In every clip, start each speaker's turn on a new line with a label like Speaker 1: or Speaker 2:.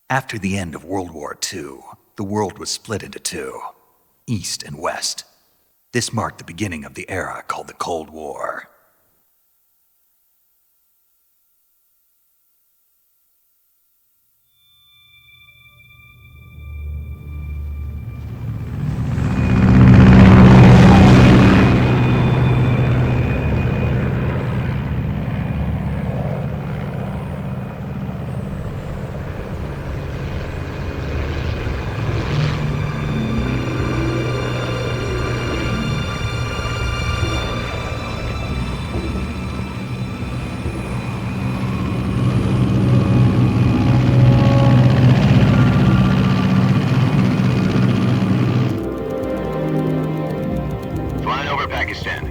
Speaker 1: After the end of World War II, the world was split into two, East and West. This marked the beginning of the era called the Cold War.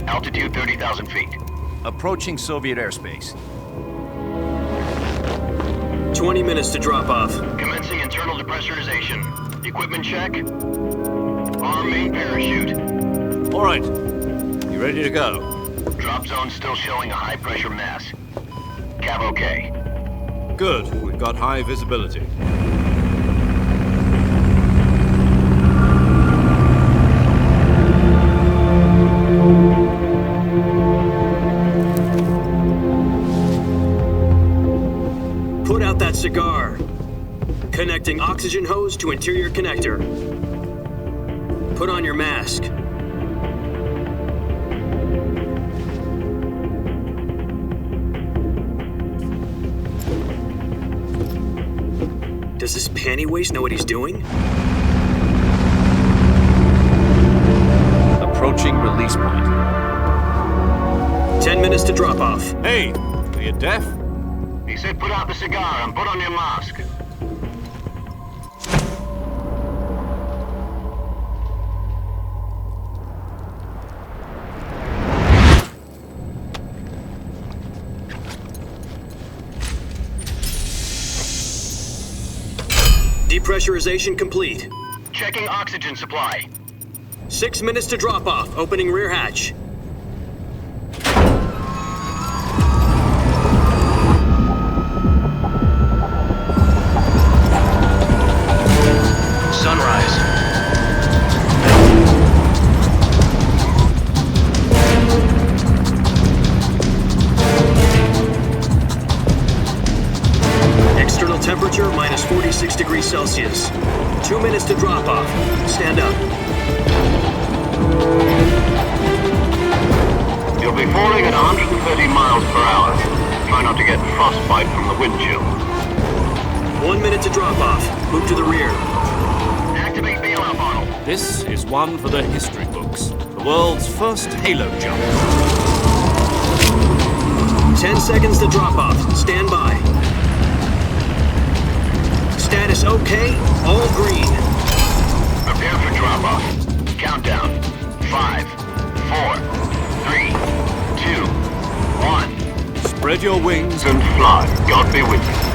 Speaker 2: Altitude 30,000 feet.
Speaker 3: Approaching Soviet airspace.
Speaker 4: 20 minutes to drop off.
Speaker 2: Commencing internal depressurization. Equipment check. Arm main parachute.
Speaker 3: All right. You ready to go?
Speaker 2: Drop zone still showing a high pressure mass. Cav okay.
Speaker 3: Good. We've got high visibility.
Speaker 4: Put out that cigar. Connecting oxygen hose to interior connector. Put on your mask. Does this panty waste know what he's doing?
Speaker 3: Approaching release point.
Speaker 4: 10 minutes to drop off.
Speaker 3: Hey, are you deaf?
Speaker 2: He said put out the cigar and put on your mask.
Speaker 4: Depressurization complete.
Speaker 2: Checking oxygen supply.
Speaker 4: 6 minutes to drop off. Opening rear hatch.
Speaker 2: Sunrise.
Speaker 4: External temperature minus 46 degrees Celsius. 2 minutes to drop off. Stand up.
Speaker 2: You'll be falling at 130 miles per hour. Try not to get frostbite from the wind chill.
Speaker 4: 1 minute to drop off. Move to the rear.
Speaker 2: Activate bailout model.
Speaker 3: This is one for the history books. The world's first halo jump.
Speaker 4: 10 seconds to drop off. Stand by. Status okay. All green.
Speaker 2: Prepare for drop-off. Countdown. 5, 4, 3, 2, 1.
Speaker 3: Spread your wings
Speaker 2: And fly. God be with you.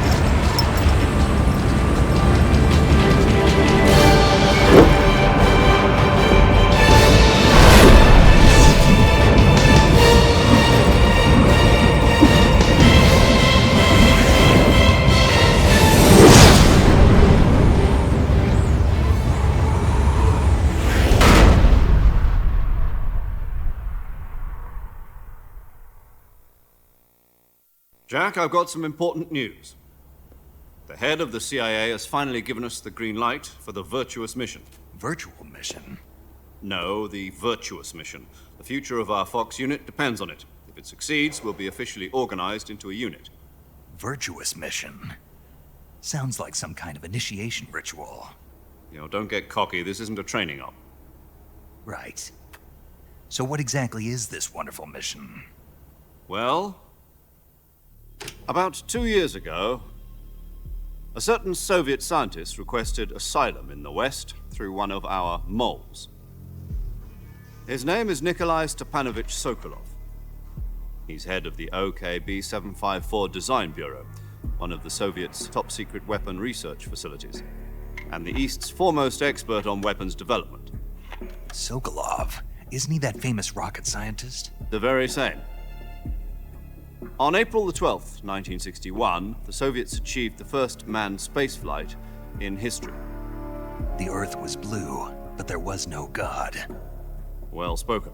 Speaker 3: Jack, I've got some important news. The head of the CIA has finally given us the green light for the virtuous mission.
Speaker 1: Virtual mission?
Speaker 3: No, the virtuous mission. The future of our Fox unit depends on it. If it succeeds, we'll be officially organized into a unit.
Speaker 1: Virtuous mission? Sounds like some kind of initiation ritual.
Speaker 3: You know, don't get cocky. This isn't a training op.
Speaker 1: Right. So what exactly is this wonderful mission?
Speaker 3: Well, about 2 years ago, a certain Soviet scientist requested asylum in the West through one of our moles. His name is Nikolai Stepanovich Sokolov. He's head of the OKB 754 Design Bureau, one of the Soviets' top-secret weapon research facilities, and the East's foremost expert on weapons development.
Speaker 1: Sokolov? Isn't he that famous rocket scientist?
Speaker 3: The very same. On April the 12th, 1961, the Soviets achieved the first manned spaceflight in history.
Speaker 1: The Earth was blue, but there was no God.
Speaker 3: Well spoken.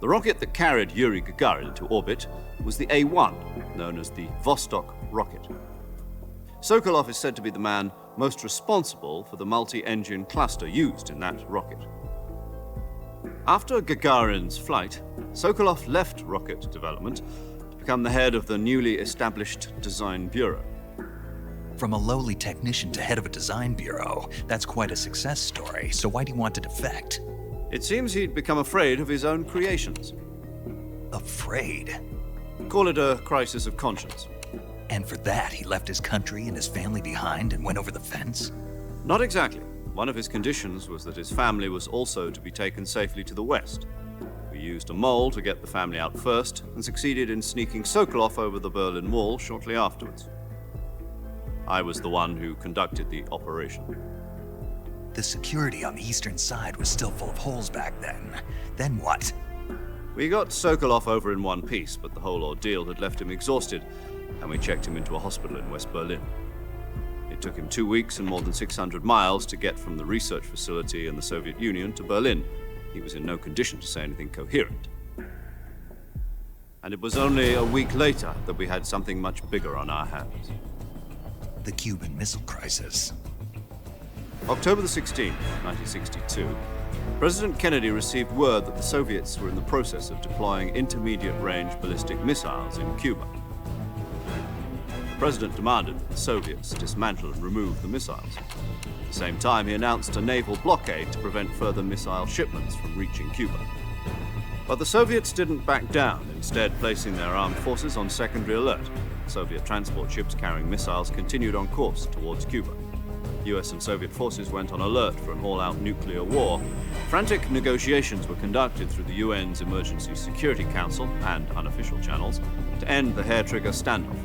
Speaker 3: The rocket that carried Yuri Gagarin into orbit was the A.1, known as the Vostok rocket. Sokolov is said to be the man most responsible for the multi-engine cluster used in that rocket. After Gagarin's flight, Sokolov left rocket development to become the head of the newly established Design Bureau.
Speaker 1: From a lowly technician to head of a design bureau, that's quite a success story, so why'd he want to defect?
Speaker 3: It seems he'd become afraid of his own creations.
Speaker 1: Afraid?
Speaker 3: Call it a crisis of conscience.
Speaker 1: And for that, he left his country and his family behind and went over the fence?
Speaker 3: Not exactly. One of his conditions was that his family was also to be taken safely to the west. We used a mole to get the family out first and succeeded in sneaking Sokolov over the Berlin Wall shortly afterwards. I was the one who conducted the operation.
Speaker 1: The security on the eastern side was still full of holes back then. Then what?
Speaker 3: We got Sokolov over in one piece, but the whole ordeal had left him exhausted, and we checked him into a hospital in West Berlin. It took him 2 weeks and more than 600 miles to get from the research facility in the Soviet Union to Berlin. He was in no condition to say anything coherent. And it was only a week later that we had something much bigger on our hands.
Speaker 1: The Cuban Missile Crisis.
Speaker 3: October the 16th, 1962, President Kennedy received word that the Soviets were in the process of deploying intermediate-range ballistic missiles in Cuba. The President demanded that the Soviets dismantle and remove the missiles. At the same time, he announced a naval blockade to prevent further missile shipments from reaching Cuba. But the Soviets didn't back down, instead placing their armed forces on secondary alert. Soviet transport ships carrying missiles continued on course towards Cuba. US and Soviet forces went on alert for an all-out nuclear war. Frantic negotiations were conducted through the UN's Emergency Security Council and unofficial channels to end the hair-trigger standoff.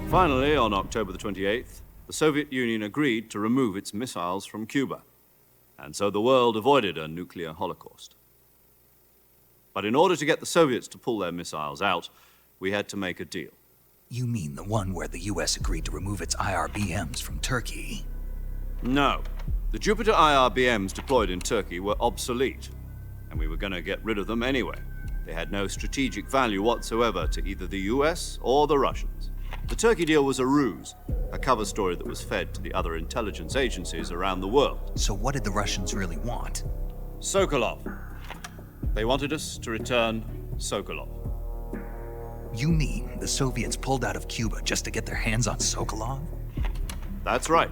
Speaker 3: Finally, on October the 28th, the Soviet Union agreed to remove its missiles from Cuba, and so the world avoided a nuclear holocaust. But in order to get the Soviets to pull their missiles out, we had to make a deal.
Speaker 1: You mean the one where the US agreed to remove its IRBMs from Turkey?
Speaker 3: No. The Jupiter IRBMs deployed in Turkey were obsolete, and we were going to get rid of them anyway. They had no strategic value whatsoever to either the US or the Russians. The Turkey deal was a ruse, a cover story that was fed to the other intelligence agencies around the world.
Speaker 1: So what did the Russians really want?
Speaker 3: Sokolov. They wanted us to return Sokolov.
Speaker 1: You mean the Soviets pulled out of Cuba just to get their hands on Sokolov?
Speaker 3: That's right.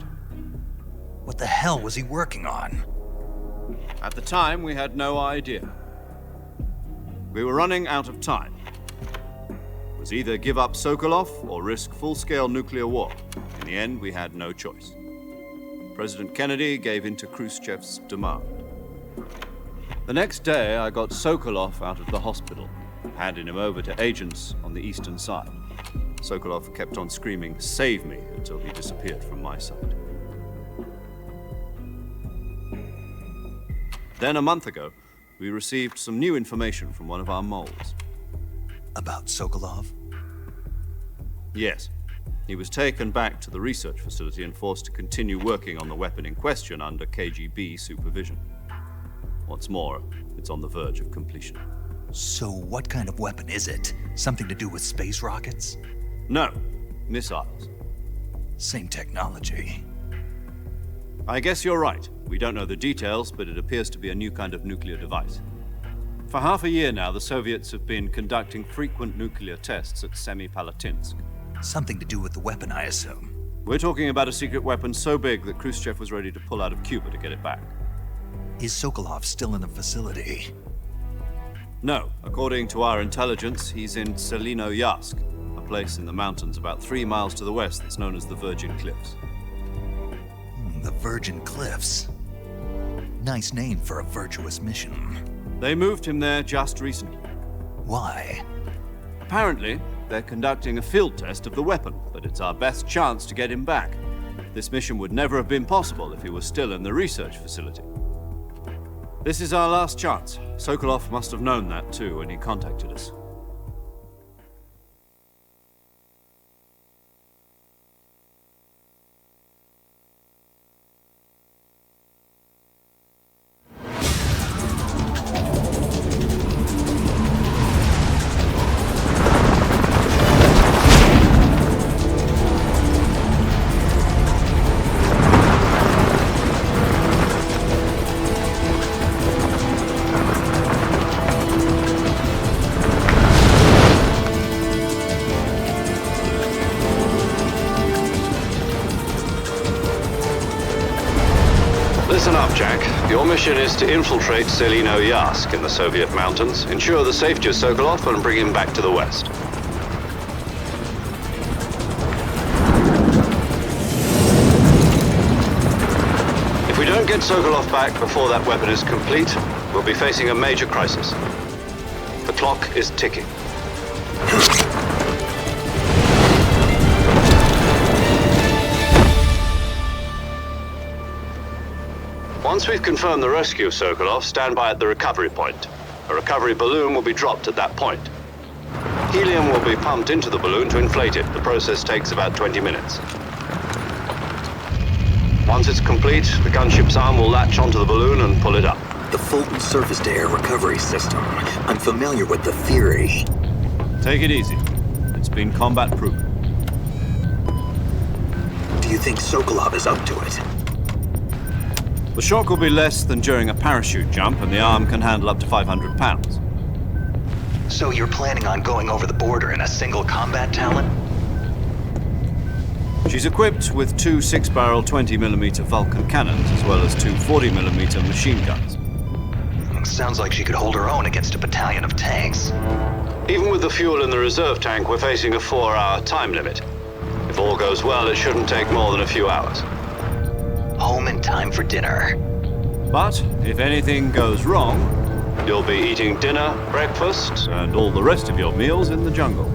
Speaker 1: What the hell was he working on?
Speaker 3: At the time, we had no idea. We were running out of time. It was either give up Sokolov or risk full-scale nuclear war. In the end, we had no choice. President Kennedy gave in to Khrushchev's demand. The next day, I got Sokolov out of the hospital, handing him over to agents on the eastern side. Sokolov kept on screaming, "Save me," until he disappeared from my side. Then a month ago, we received some new information from one of our moles.
Speaker 1: About Sokolov?
Speaker 3: Yes. He was taken back to the research facility and forced to continue working on the weapon in question under KGB supervision. What's more, it's on the verge of completion.
Speaker 1: So what kind of weapon is it? Something to do with space rockets?
Speaker 3: No, missiles.
Speaker 1: Same technology.
Speaker 3: I guess you're right. We don't know the details, but it appears to be a new kind of nuclear device. For half a year now, the Soviets have been conducting frequent nuclear tests at Semipalatinsk.
Speaker 1: Something to do with the weapon, I assume.
Speaker 3: We're talking about a secret weapon so big that Khrushchev was ready to pull out of Cuba to get it back.
Speaker 1: Is Sokolov still in the facility?
Speaker 3: No. According to our intelligence, he's in Selinoyarsk, a place in the mountains about 3 miles to the west that's known as the Virgin Cliffs.
Speaker 1: The Virgin Cliffs. Nice name for a virtuous mission.
Speaker 3: They moved him there just recently.
Speaker 1: Why?
Speaker 3: Apparently, they're conducting a field test of the weapon, but it's our best chance to get him back. This mission would never have been possible if he was still in the research facility. This is our last chance. Sokolov must have known that too when he contacted us. Listen up, Jack. Your mission is to infiltrate Selino Yask in the Soviet mountains, ensure the safety of Sokolov, and bring him back to the West. If we don't get Sokolov back before that weapon is complete, we'll be facing a major crisis. The clock is ticking. Once we've confirmed the rescue of Sokolov, stand by at the recovery point. A recovery balloon will be dropped at that point. Helium will be pumped into the balloon to inflate it. The process takes about 20 minutes. Once it's complete, the gunship's arm will latch onto the balloon and pull it up.
Speaker 4: The Fulton surface-to-air recovery system. I'm familiar with the theory.
Speaker 3: Take it easy. It's been combat-proven.
Speaker 4: Do you think Sokolov is up to it?
Speaker 3: The shock will be less than during a parachute jump, and the arm can handle up to 500 pounds.
Speaker 1: So you're planning on going over the border in a single combat talent?
Speaker 3: She's equipped with two 6-barrel 20mm Vulcan cannons, as well as two 40mm machine guns.
Speaker 1: Sounds like she could hold her own against a battalion of tanks.
Speaker 3: Even with the fuel in the reserve tank, we're facing a 4-hour time limit. If all goes well, it shouldn't take more than a few hours.
Speaker 1: Home in time for dinner.
Speaker 3: But if anything goes wrong, you'll be eating dinner, breakfast, and all the rest of your meals in the jungle.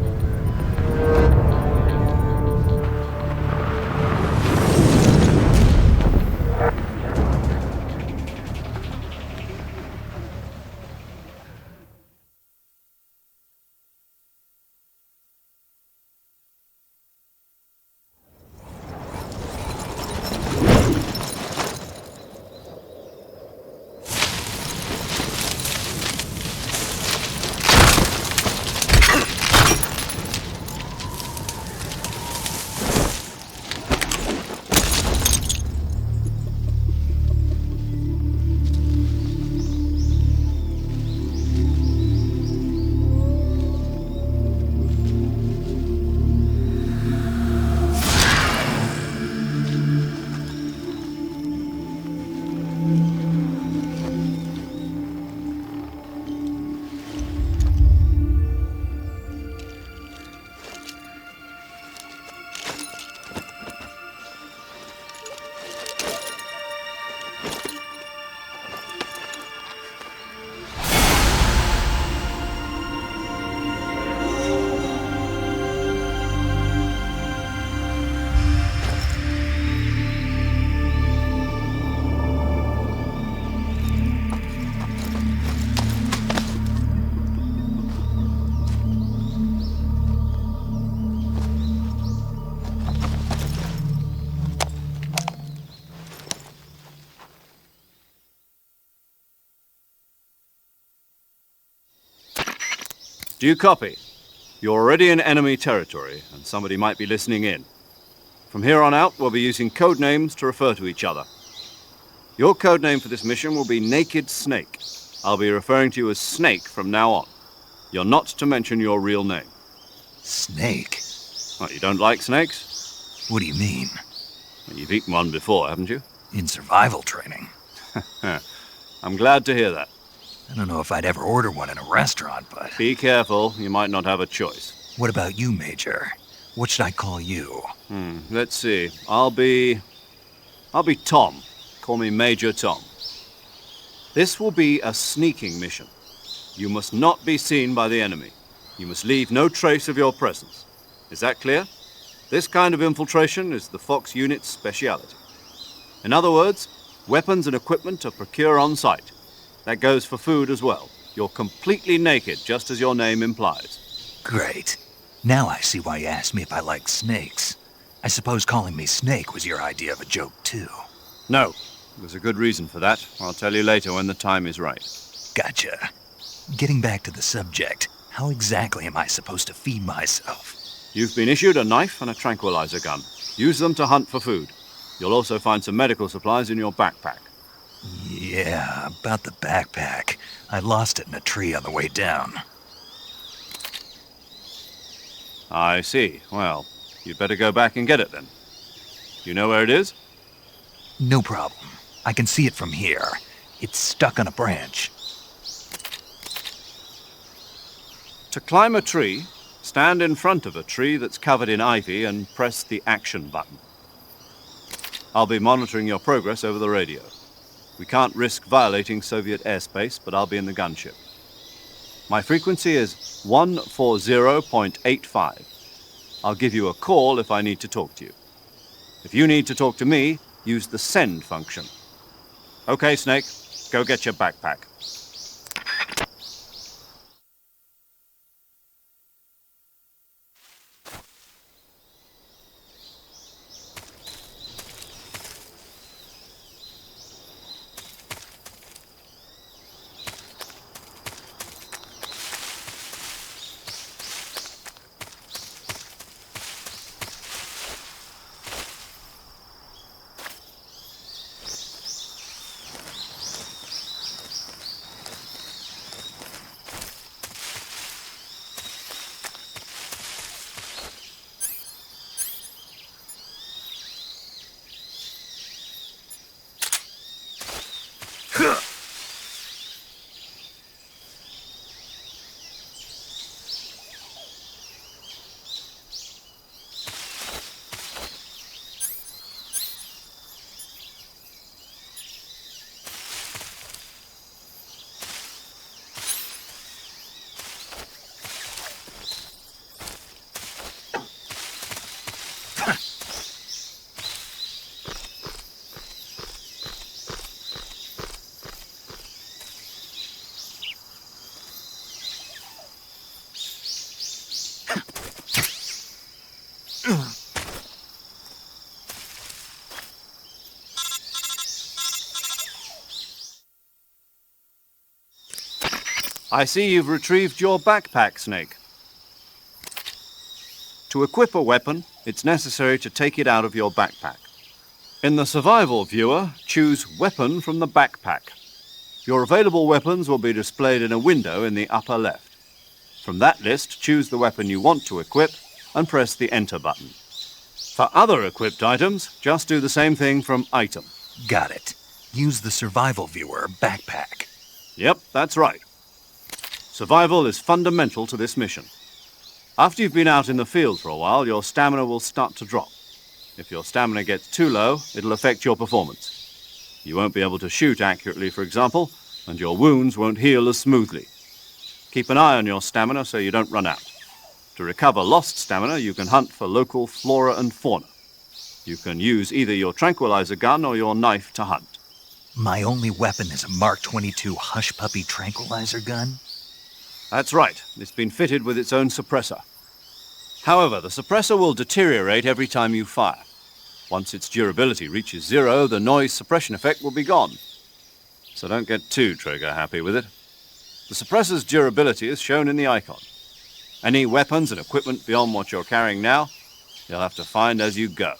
Speaker 3: Do you copy? You're already in enemy territory, and somebody might be listening in. From here on out, we'll be using code names to refer to each other. Your code name for this mission will be Naked Snake. I'll be referring to you as Snake from now on. You're not to mention your real name.
Speaker 1: Snake?
Speaker 3: What, you don't like snakes?
Speaker 1: What do you mean?
Speaker 3: Well, you've eaten one before, haven't you?
Speaker 1: In survival training.
Speaker 3: I'm glad to hear that.
Speaker 1: I don't know if I'd ever order one in a restaurant, but...
Speaker 3: Be careful, you might not have a choice.
Speaker 1: What about you, Major? What should I call you?
Speaker 3: Let's see. I'll be Tom. Call me Major Tom. This will be a sneaking mission. You must not be seen by the enemy. You must leave no trace of your presence. Is that clear? This kind of infiltration is the Fox unit's speciality. In other words, weapons and equipment are procured on site. That goes for food as well. You're completely naked, just as your name implies.
Speaker 1: Great. Now I see why you asked me if I like snakes. I suppose calling me Snake was your idea of a joke, too.
Speaker 3: No. There's a good reason for that. I'll tell you later when the time is right.
Speaker 1: Gotcha. Getting back to the subject, how exactly am I supposed to feed myself?
Speaker 3: You've been issued a knife and a tranquilizer gun. Use them to hunt for food. You'll also find some medical supplies in your backpack.
Speaker 1: Yeah, about the backpack. I lost it in a tree on the way down.
Speaker 3: I see. Well, you'd better go back and get it then. You know where it is?
Speaker 1: No problem. I can see it from here. It's stuck on a branch.
Speaker 3: To climb a tree, stand in front of a tree that's covered in ivy and press the action button. I'll be monitoring your progress over the radio. We can't risk violating Soviet airspace, but I'll be in the gunship. My frequency is 140.85. I'll give you a call if I need to talk to you. If you need to talk to me, use the send function. Okay, Snake, go get your backpack. I see you've retrieved your backpack, Snake. To equip a weapon, it's necessary to take it out of your backpack. In the survival viewer, choose Weapon from the backpack. Your available weapons will be displayed in a window in the upper left. From that list, choose the weapon you want to equip and press the Enter button. For other equipped items, just do the same thing from Item.
Speaker 1: Got it. Use the survival viewer backpack.
Speaker 3: Yep, that's right. Survival is fundamental to this mission. After you've been out in the field for a while, your stamina will start to drop. If your stamina gets too low, it'll affect your performance. You won't be able to shoot accurately, for example, and your wounds won't heal as smoothly. Keep an eye on your stamina so you don't run out. To recover lost stamina, you can hunt for local flora and fauna. You can use either your tranquilizer gun or your knife to hunt.
Speaker 1: My only weapon is a Mark 22 Hush Puppy tranquilizer gun?
Speaker 3: That's right. It's been fitted with its own suppressor. However, the suppressor will deteriorate every time you fire. Once its durability reaches 0, the noise suppression effect will be gone. So don't get too trigger-happy with it. The suppressor's durability is shown in the icon. Any weapons and equipment beyond what you're carrying now, you'll have to find as you go.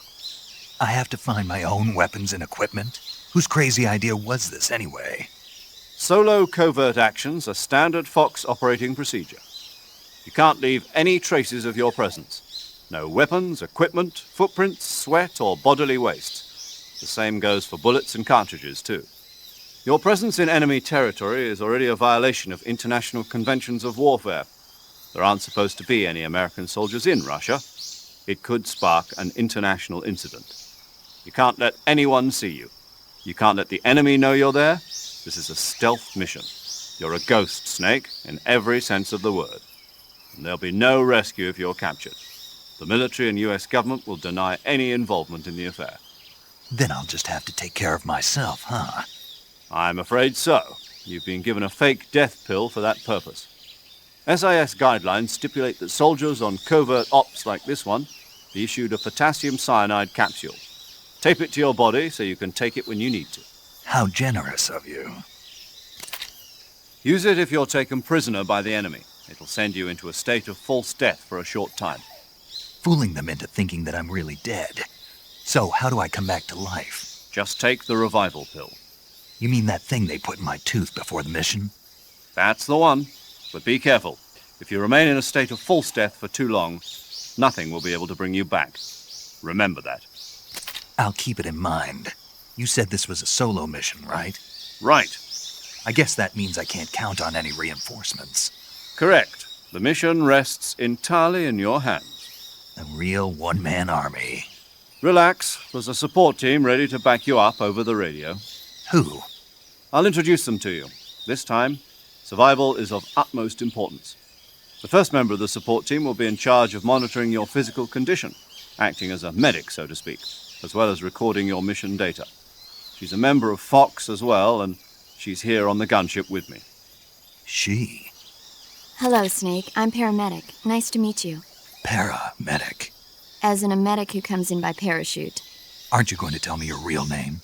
Speaker 1: I have to find my own weapons and equipment? Whose crazy idea was this anyway?
Speaker 3: Solo covert actions are standard Fox operating procedure. You can't leave any traces of your presence. No weapons, equipment, footprints, sweat, or bodily waste. The same goes for bullets and cartridges, too. Your presence in enemy territory is already a violation of international conventions of warfare. There aren't supposed to be any American soldiers in Russia. It could spark an international incident. You can't let anyone see you. You can't let the enemy know you're there. This is a stealth mission. You're a ghost, Snake, in every sense of the word. And there'll be no rescue if you're captured. The military and US government will deny any involvement in the affair.
Speaker 1: Then I'll just have to take care of myself, huh?
Speaker 3: I'm afraid so. You've been given a fake death pill for that purpose. SIS guidelines stipulate that soldiers on covert ops like this one be issued a potassium cyanide capsule. Tape it to your body so you can take it when you need to.
Speaker 1: How generous of you.
Speaker 3: Use it if you're taken prisoner by the enemy. It'll send you into a state of false death for a short time.
Speaker 1: Fooling them into thinking that I'm really dead. So how do I come back to life?
Speaker 3: Just take the revival pill.
Speaker 1: You mean that thing they put in my tooth before the mission?
Speaker 3: That's the one. But be careful. If you remain in a state of false death for too long, nothing will be able to bring you back. Remember that.
Speaker 1: I'll keep it in mind. You said this was a solo mission, right?
Speaker 3: Right.
Speaker 1: I guess that means I can't count on any reinforcements.
Speaker 3: Correct. The mission rests entirely in your hands.
Speaker 1: A real one-man army.
Speaker 3: Relax. There's a support team ready to back you up over the radio.
Speaker 1: Who?
Speaker 3: I'll introduce them to you. This time, survival is of utmost importance. The first member of the support team will be in charge of monitoring your physical condition, acting as a medic, so to speak, as well as recording your mission data. She's a member of Fox as well, and she's here on the gunship with me.
Speaker 1: She?
Speaker 5: Hello, Snake. I'm paramedic. Nice to meet you.
Speaker 1: Paramedic.
Speaker 5: As in a medic who comes in by parachute.
Speaker 1: Aren't you going to tell me your real name?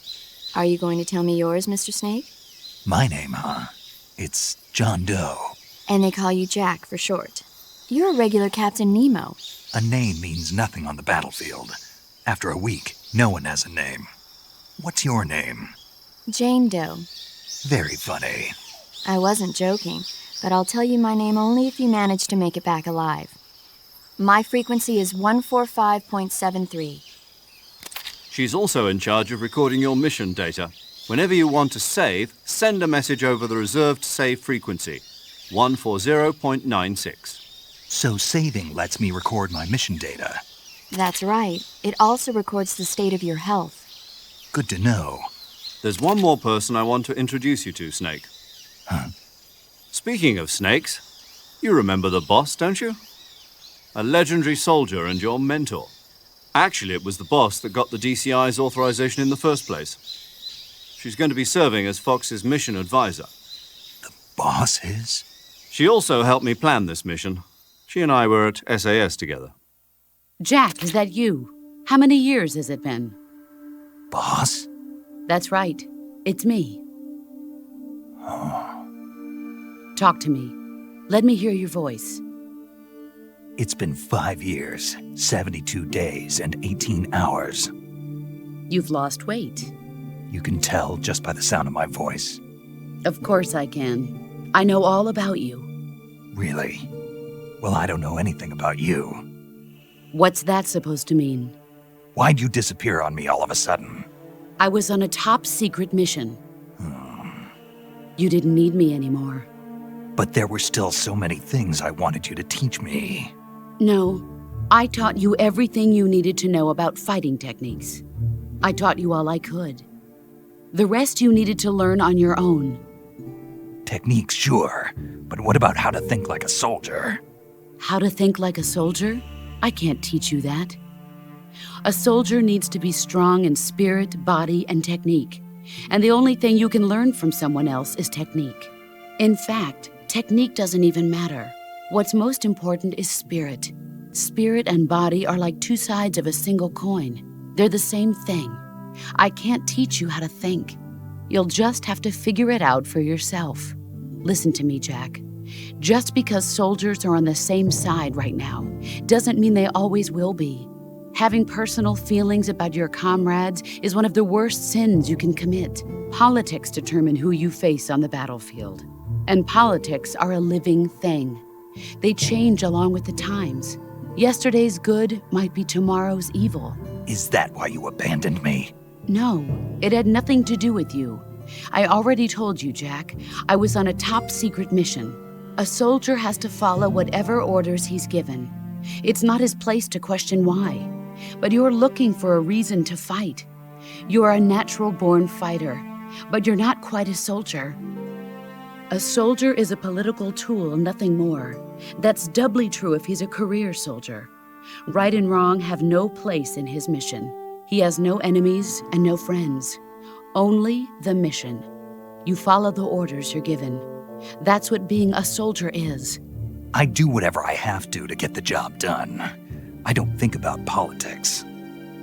Speaker 5: Are you going to tell me yours, Mr. Snake?
Speaker 1: My name, huh? It's John Doe.
Speaker 5: And they call you Jack for short. You're a regular Captain Nemo.
Speaker 1: A name means nothing on the battlefield. After a week, no one has a name. What's your name?
Speaker 5: Jane Doe.
Speaker 1: Very funny.
Speaker 5: I wasn't joking, but I'll tell you my name only if you manage to make it back alive. My frequency is 145.73.
Speaker 3: She's also in charge of recording your mission data. Whenever you want to save, send a message over the reserved save frequency, 140.96.
Speaker 1: So saving lets me record my mission data.
Speaker 5: That's right. It also records the state of your health.
Speaker 1: Good to know.
Speaker 3: There's one more person I want to introduce you to, Snake.
Speaker 1: Huh?
Speaker 3: Speaking of snakes, you remember the boss, don't you? A legendary soldier and your mentor. Actually, it was the boss that got the DCI's authorization in the first place. She's going to be serving as Fox's mission advisor.
Speaker 1: The boss is?
Speaker 3: She also helped me plan this mission. She and I were at SAS together.
Speaker 6: Jack, is that you? How many years has it been?
Speaker 1: Boss?
Speaker 6: That's right. It's me. Talk to me. Let me hear your voice.
Speaker 1: It's been 5 years, 72 days, and 18 hours.
Speaker 6: You've lost weight.
Speaker 1: You can tell just by the sound of my voice.
Speaker 6: Of course I can. I know all about you.
Speaker 1: Really? Well, I don't know anything about you.
Speaker 6: What's that supposed to mean?
Speaker 1: Why'd you disappear on me all of a sudden?
Speaker 6: I was on a top-secret mission. You didn't need me anymore.
Speaker 1: But there were still so many things I wanted you to teach me.
Speaker 6: No, I taught you everything you needed to know about fighting techniques. I taught you all I could. The rest you needed to learn on your own.
Speaker 1: Techniques, sure. But what about how to think like a soldier?
Speaker 6: How to think like a soldier? I can't teach you that. A soldier needs to be strong in spirit, body, and technique. And the only thing you can learn from someone else is technique. In fact, technique doesn't even matter. What's most important is spirit. Spirit and body are like two sides of a single coin. They're the same thing. I can't teach you how to think. You'll just have to figure it out for yourself. Listen to me, Jack. Just because soldiers are on the same side right now doesn't mean they always will be. Having personal feelings about your comrades is one of the worst sins you can commit. Politics determine who you face on the battlefield. And politics are a living thing. They change along with the times. Yesterday's good might be tomorrow's evil.
Speaker 1: Is that why you abandoned me?
Speaker 6: No, it had nothing to do with you. I already told you, Jack. I was on a top-secret mission. A soldier has to follow whatever orders he's given. It's not his place to question why. But you're looking for a reason to fight. You're a natural-born fighter, but you're not quite a soldier. A soldier is a political tool, nothing more. That's doubly true if he's a career soldier. Right and wrong have no place in his mission. He has no enemies and no friends. Only the mission. You follow the orders you're given. That's what being a soldier is.
Speaker 1: I do whatever I have to get the job done. I don't think about politics.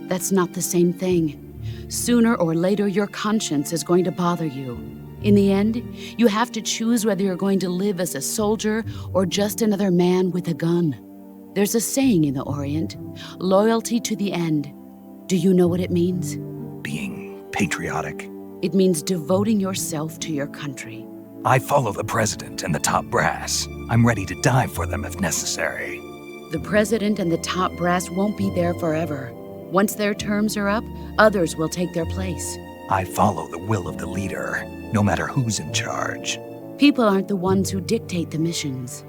Speaker 6: That's not the same thing. Sooner or later, your conscience is going to bother you. In the end, you have to choose whether you're going to live as a soldier or just another man with a gun. There's a saying in the Orient, loyalty to the end. Do you know what it means?
Speaker 1: Being patriotic.
Speaker 6: It means devoting yourself to your country.
Speaker 1: I follow the president and the top brass. I'm ready to die for them if necessary.
Speaker 6: The president and the top brass won't be there forever. Once their terms are up, others will take their place.
Speaker 1: I follow the will of the leader, no matter who's in charge.
Speaker 6: People aren't the ones who dictate the missions.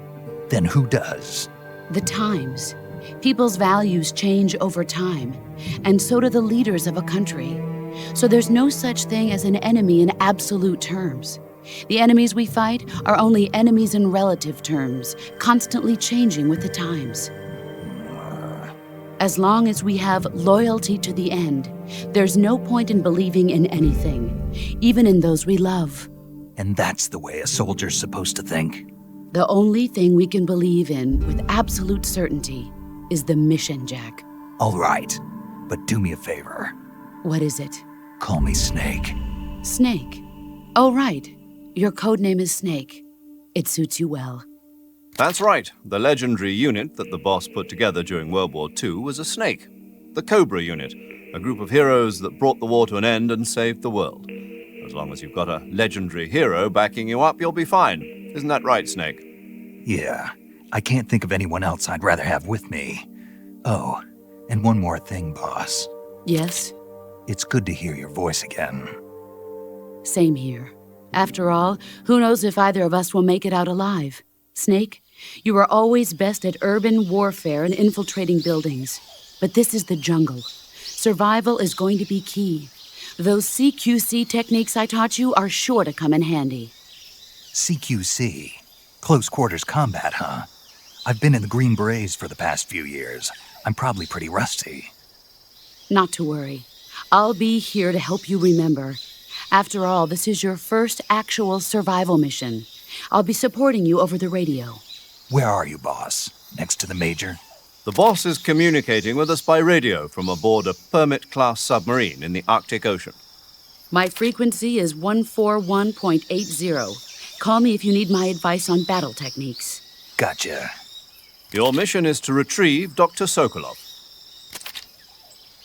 Speaker 1: Then who does?
Speaker 6: The times. People's values change over time, and so do the leaders of a country. So there's no such thing as an enemy in absolute terms. The enemies we fight are only enemies in relative terms, constantly changing with the times. As long as we have loyalty to the end, there's no point in believing in anything, even in those we love.
Speaker 1: And that's the way a soldier's supposed to think?
Speaker 6: The only thing we can believe in with absolute certainty is the mission, Jack.
Speaker 1: All right, but do me a favor.
Speaker 6: What is it?
Speaker 1: Call me Snake.
Speaker 6: Snake. Oh, right. Your codename is Snake. It suits you well.
Speaker 3: That's right. The legendary unit that the boss put together during World War II was a snake. The Cobra unit, a group of heroes that brought the war to an end and saved the world. As long as you've got a legendary hero backing you up, you'll be fine. Isn't that right, Snake?
Speaker 1: Yeah, I can't think of anyone else I'd rather have with me. Oh, and one more thing, boss.
Speaker 6: Yes?
Speaker 1: It's good to hear your voice again.
Speaker 6: Same here. After all, who knows if either of us will make it out alive? Snake, you are always best at urban warfare and infiltrating buildings. But this is the jungle. Survival is going to be key. Those CQC techniques I taught you are sure to come in handy.
Speaker 1: CQC? Close quarters combat, huh? I've been in the Green Berets for the past few years. I'm probably pretty rusty.
Speaker 6: Not to worry. I'll be here to help you remember. After all, this is your first actual survival mission. I'll be supporting you over the radio.
Speaker 1: Where are you, boss? Next to the Major?
Speaker 3: The boss is communicating with us by radio from aboard a Permit-class submarine in the Arctic Ocean.
Speaker 6: My frequency is 141.80. Call me if you need my advice on battle techniques.
Speaker 1: Gotcha.
Speaker 3: Your mission is to retrieve Dr. Sokolov.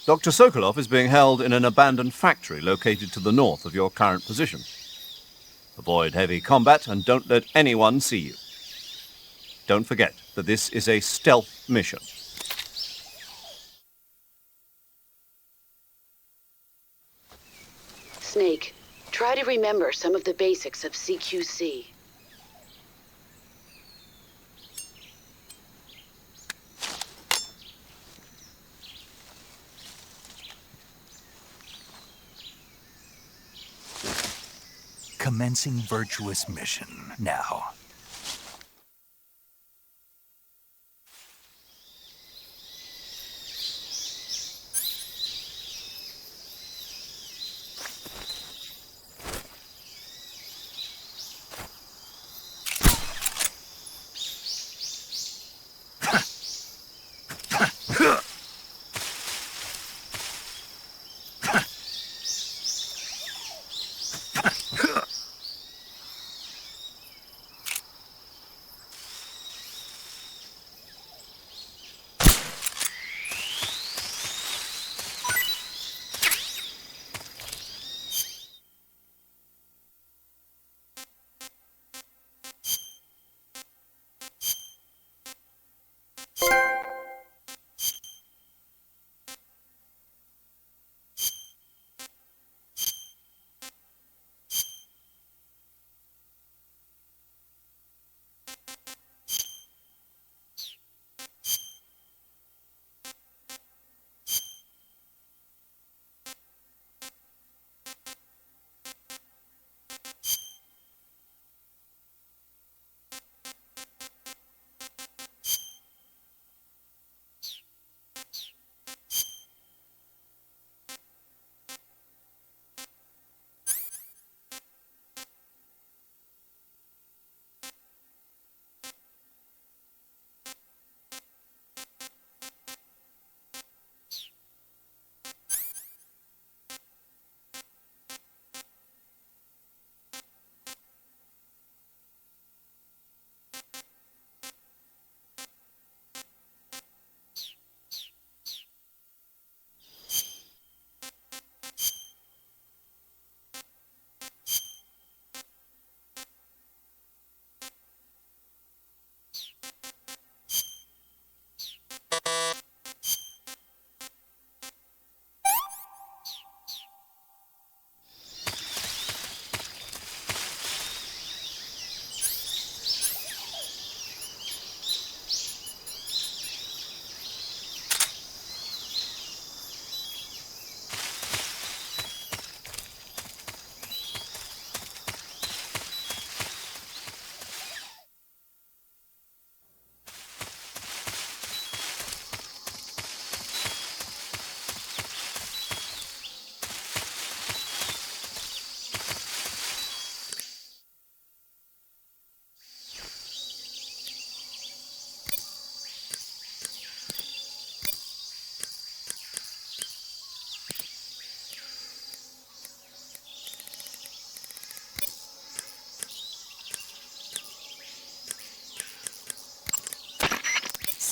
Speaker 3: Dr. Sokolov is being held in an abandoned factory located to the north of your current position. Avoid heavy combat and don't let anyone see you. Don't forget that this is a stealth mission.
Speaker 6: Snake, try to remember some of the basics of CQC.
Speaker 1: Commencing virtuous mission now.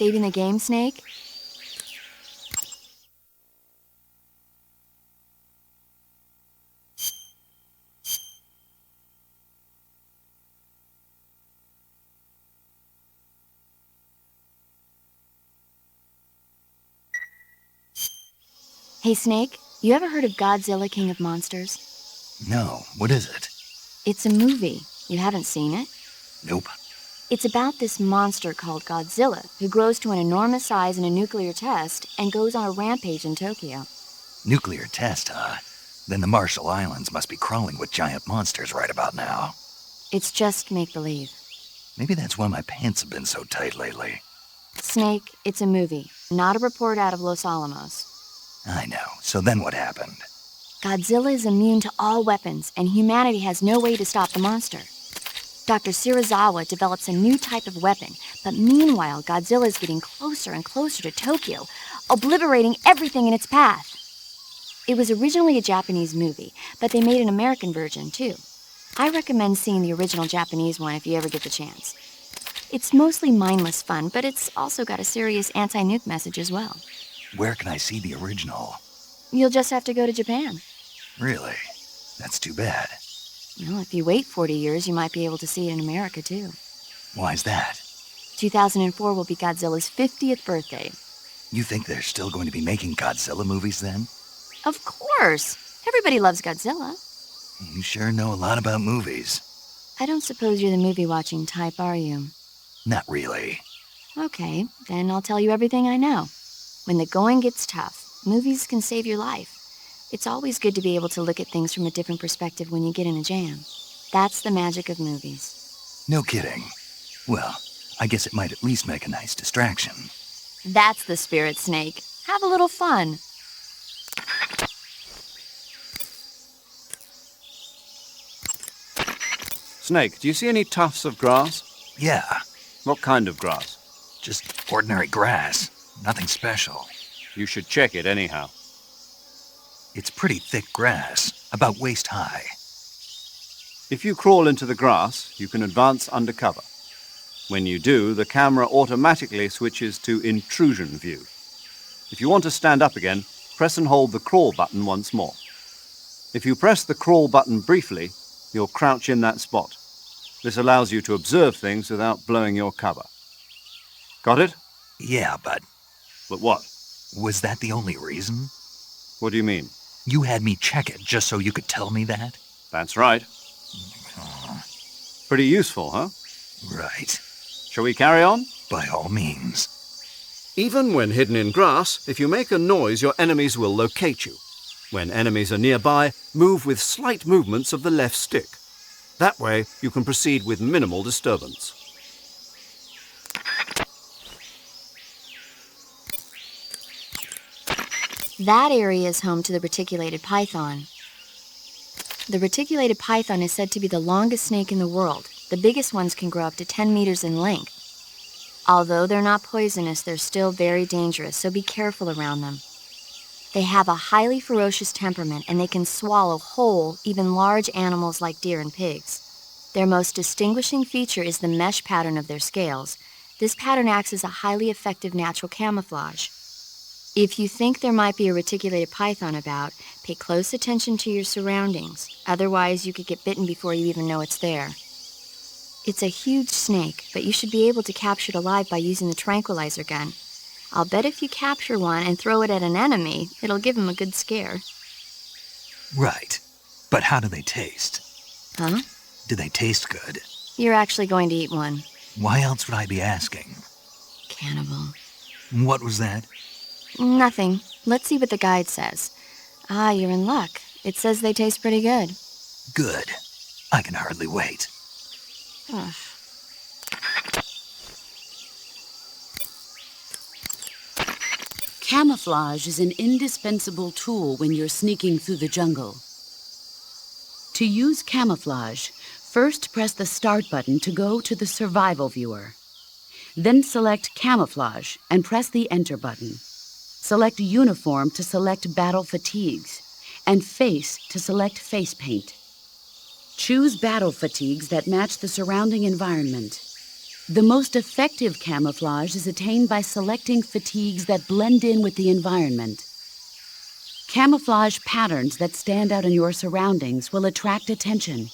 Speaker 5: saving the game, Snake? Hey, Snake, you ever heard of Godzilla, King of Monsters?
Speaker 1: No, what is it?
Speaker 5: It's a movie. You haven't seen it?
Speaker 1: Nope.
Speaker 5: It's about this monster called Godzilla, who grows to an enormous size in a nuclear test and goes on a rampage in Tokyo.
Speaker 1: Nuclear test, huh? Then the Marshall Islands must be crawling with giant monsters right about now.
Speaker 5: It's just make-believe.
Speaker 1: Maybe that's why my pants have been so tight lately.
Speaker 5: Snake, it's a movie, not a report out of Los Alamos.
Speaker 1: I know. So then what happened?
Speaker 5: Godzilla is immune to all weapons, and humanity has no way to stop the monster. Dr. Serizawa develops a new type of weapon, but meanwhile, Godzilla is getting closer and closer to Tokyo, obliterating everything in its path. It was originally a Japanese movie, but they made an American version, too. I recommend seeing the original Japanese one if you ever get the chance. It's mostly mindless fun, but it's also got a serious anti-nuke message as well.
Speaker 1: Where can I see the original?
Speaker 5: You'll just have to go to Japan.
Speaker 1: Really? That's too bad.
Speaker 5: Well, if you wait 40 years, you might be able to see it in America, too.
Speaker 1: Why's that?
Speaker 5: 2004 will be Godzilla's 50th birthday.
Speaker 1: You think they're still going to be making Godzilla movies then?
Speaker 5: Of course! Everybody loves Godzilla.
Speaker 1: You sure know a lot about movies.
Speaker 5: I don't suppose you're the movie-watching type, are you?
Speaker 1: Not really.
Speaker 5: Okay, then I'll tell you everything I know. When the going gets tough, movies can save your life. It's always good to be able to look at things from a different perspective when you get in a jam. That's the magic of movies.
Speaker 1: No kidding. Well, I guess it might at least make a nice distraction.
Speaker 5: That's the spirit, Snake. Have a little fun.
Speaker 3: Snake, do you see any tufts of grass?
Speaker 1: Yeah,
Speaker 3: What kind of grass?
Speaker 1: just ordinary grass. Nothing special.
Speaker 3: You should check it anyhow.
Speaker 1: It's pretty thick grass, about waist high.
Speaker 3: If you crawl into the grass, you can advance undercover. When you do, the camera automatically switches to intrusion view. If you want to stand up again, press and hold the crawl button once more. If you press the crawl button briefly, you'll crouch in that spot. This allows you to observe things without blowing your cover. Got it?
Speaker 1: Yeah, but
Speaker 3: But what?
Speaker 1: was that the only reason?
Speaker 3: What do you mean?
Speaker 1: You had me check it just so you could tell me that?
Speaker 3: That's right. Pretty useful, huh?
Speaker 1: Right.
Speaker 3: Shall we carry on?
Speaker 1: By all means.
Speaker 3: Even when hidden in grass, if you make a noise, your enemies will locate you. When enemies are nearby, move with slight movements of the left stick. That way, you can proceed with minimal disturbance.
Speaker 5: That area is home to the reticulated python. The reticulated python is said to be the longest snake in the world. The biggest ones can grow up to 10 meters in length. Although they're not poisonous, they're still very dangerous, so be careful around them. They have a highly ferocious temperament, and they can swallow whole, even large animals like deer and pigs. Their most distinguishing feature is the mesh pattern of their scales. This pattern acts as a highly effective natural camouflage. If you think there might be a reticulated python about, pay close attention to your surroundings. Otherwise, you could get bitten before you even know it's there. It's a huge snake, but you should be able to capture it alive by using the tranquilizer gun. I'll bet if you capture one and throw it at an enemy, it'll give him a good scare.
Speaker 1: Right. But how do they taste?
Speaker 5: Huh?
Speaker 1: Do they taste good?
Speaker 5: You're actually going to eat one.
Speaker 1: Why else would I be asking?
Speaker 5: Cannibal.
Speaker 1: What was that?
Speaker 5: Nothing. Let's see what the guide says. Ah, you're in luck. It says they taste pretty good.
Speaker 1: Good. I can hardly wait.
Speaker 5: Ugh.
Speaker 6: Camouflage is an indispensable tool when you're sneaking through the jungle. To use camouflage, first press the Start button to go to the Survival viewer. Then select Camouflage and press the Enter button. Select Uniform to select Battle Fatigues, and Face to select Face Paint. Choose battle fatigues that match the surrounding environment. The most effective camouflage is attained by selecting fatigues that blend in with the environment. Camouflage patterns that stand out in your surroundings will attract attention.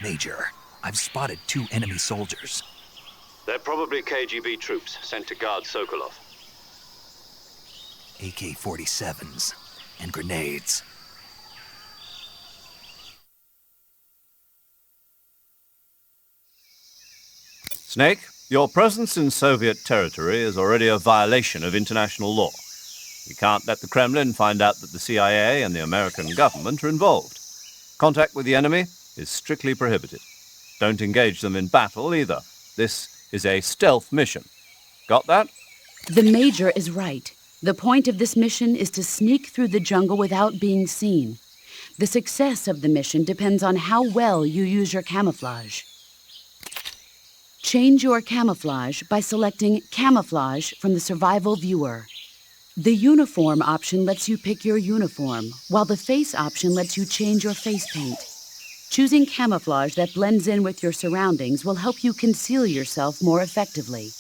Speaker 1: Major, I've spotted 2 enemy soldiers.
Speaker 3: They're probably KGB troops sent to guard Sokolov.
Speaker 1: AK-47s and grenades.
Speaker 3: Snake, your presence in Soviet territory is already a violation of international law. We can't let the Kremlin find out that the CIA and the American government are involved. Contact with the enemy is strictly prohibited. Don't engage them in battle either. This is a stealth mission. Got that?
Speaker 6: The Major is right. The point of this mission is to sneak through the jungle without being seen. The success of the mission depends on how well you use your camouflage. Change your camouflage by selecting Camouflage from the Survival Viewer. The uniform option lets you pick your uniform, while the face option lets you change your face paint. Choosing camouflage that blends in with your surroundings will help you conceal yourself more effectively.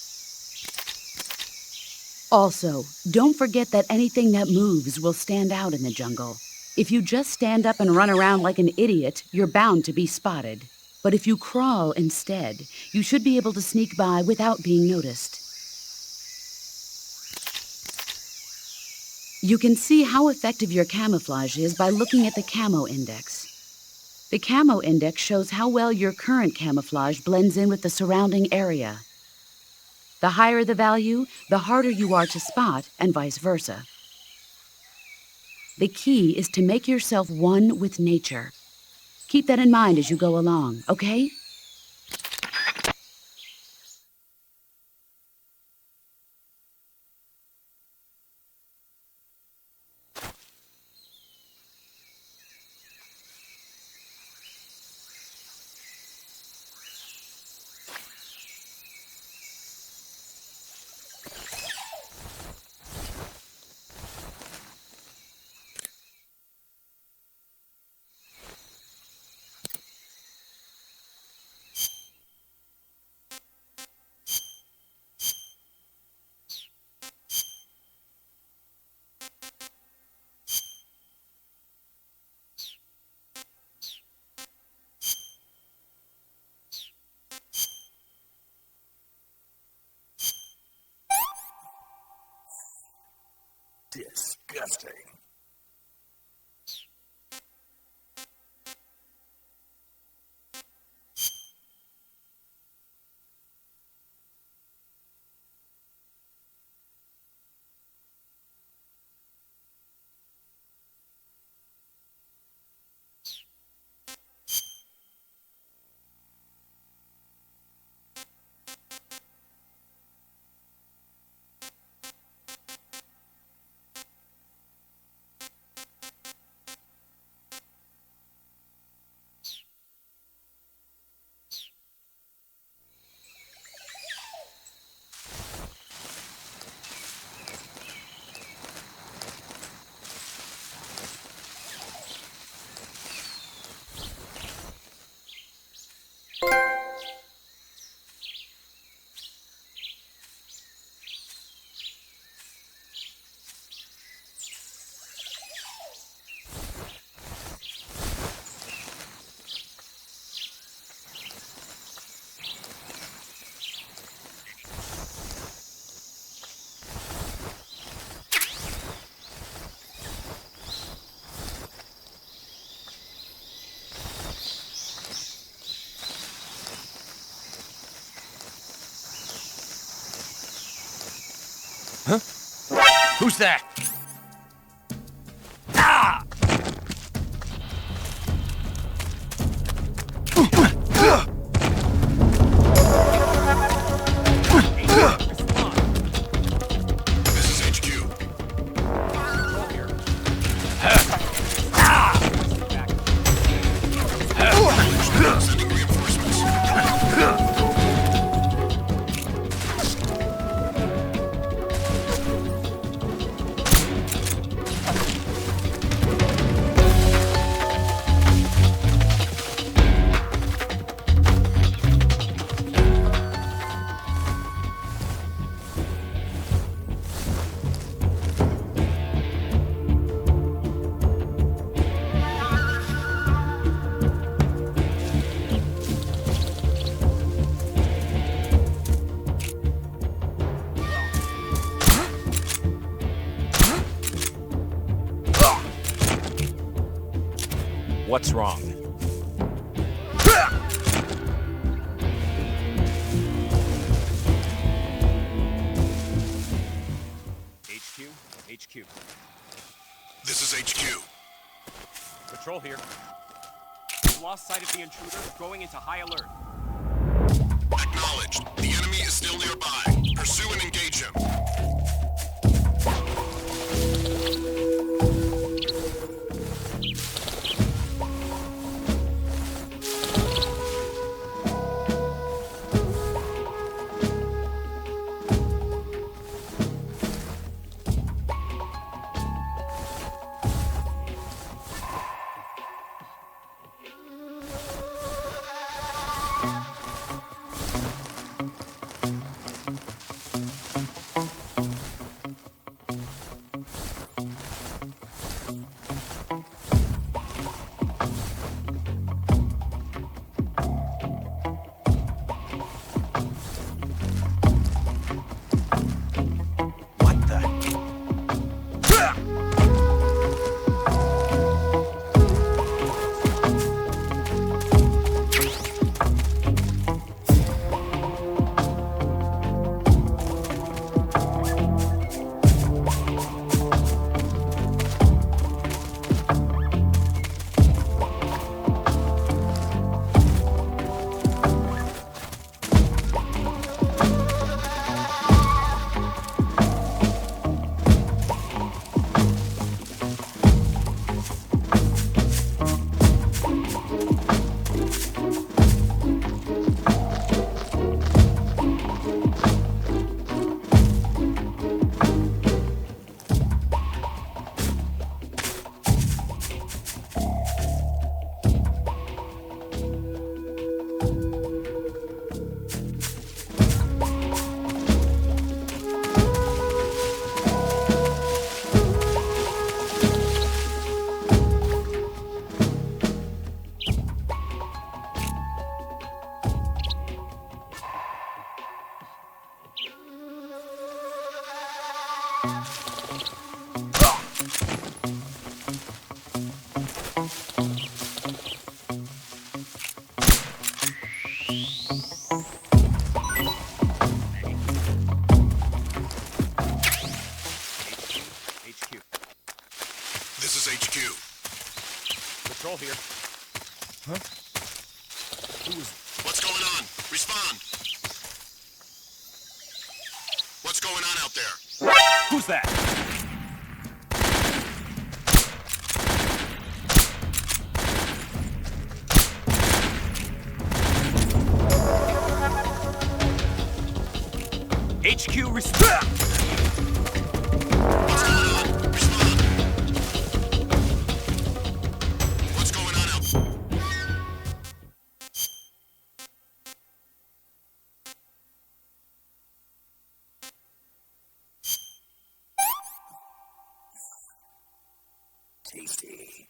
Speaker 6: Also, don't forget that anything that moves will stand out in the jungle. If you just stand up and run around like an idiot, you're bound to be spotted. But if you crawl instead, you should be able to sneak by without being noticed. You can see how effective your camouflage is by looking at the camo index. The camo index shows how well your current camouflage blends in with the surrounding area. The higher the value, the harder you are to spot, and vice versa. The key is to make yourself one with nature. Keep that in mind as you go along, okay?
Speaker 1: Disgusting.
Speaker 7: Huh? Who's that? Ah!
Speaker 8: This is HQ. Sending reinforcements.
Speaker 7: What's wrong? HQ.
Speaker 8: This is HQ.
Speaker 7: Patrol here. We've lost sight of the intruder, going into high alert.
Speaker 8: Acknowledged. The enemy is still nearby. Pursue and engage him.
Speaker 7: HQ.
Speaker 8: This is HQ.
Speaker 7: Patrol here.
Speaker 9: Huh? Who is...
Speaker 8: What's going on? Respond. What's going on out there?
Speaker 7: Who's that? HQ, respect!
Speaker 8: What's going on? Respond. What's going on out there?
Speaker 1: Tasty.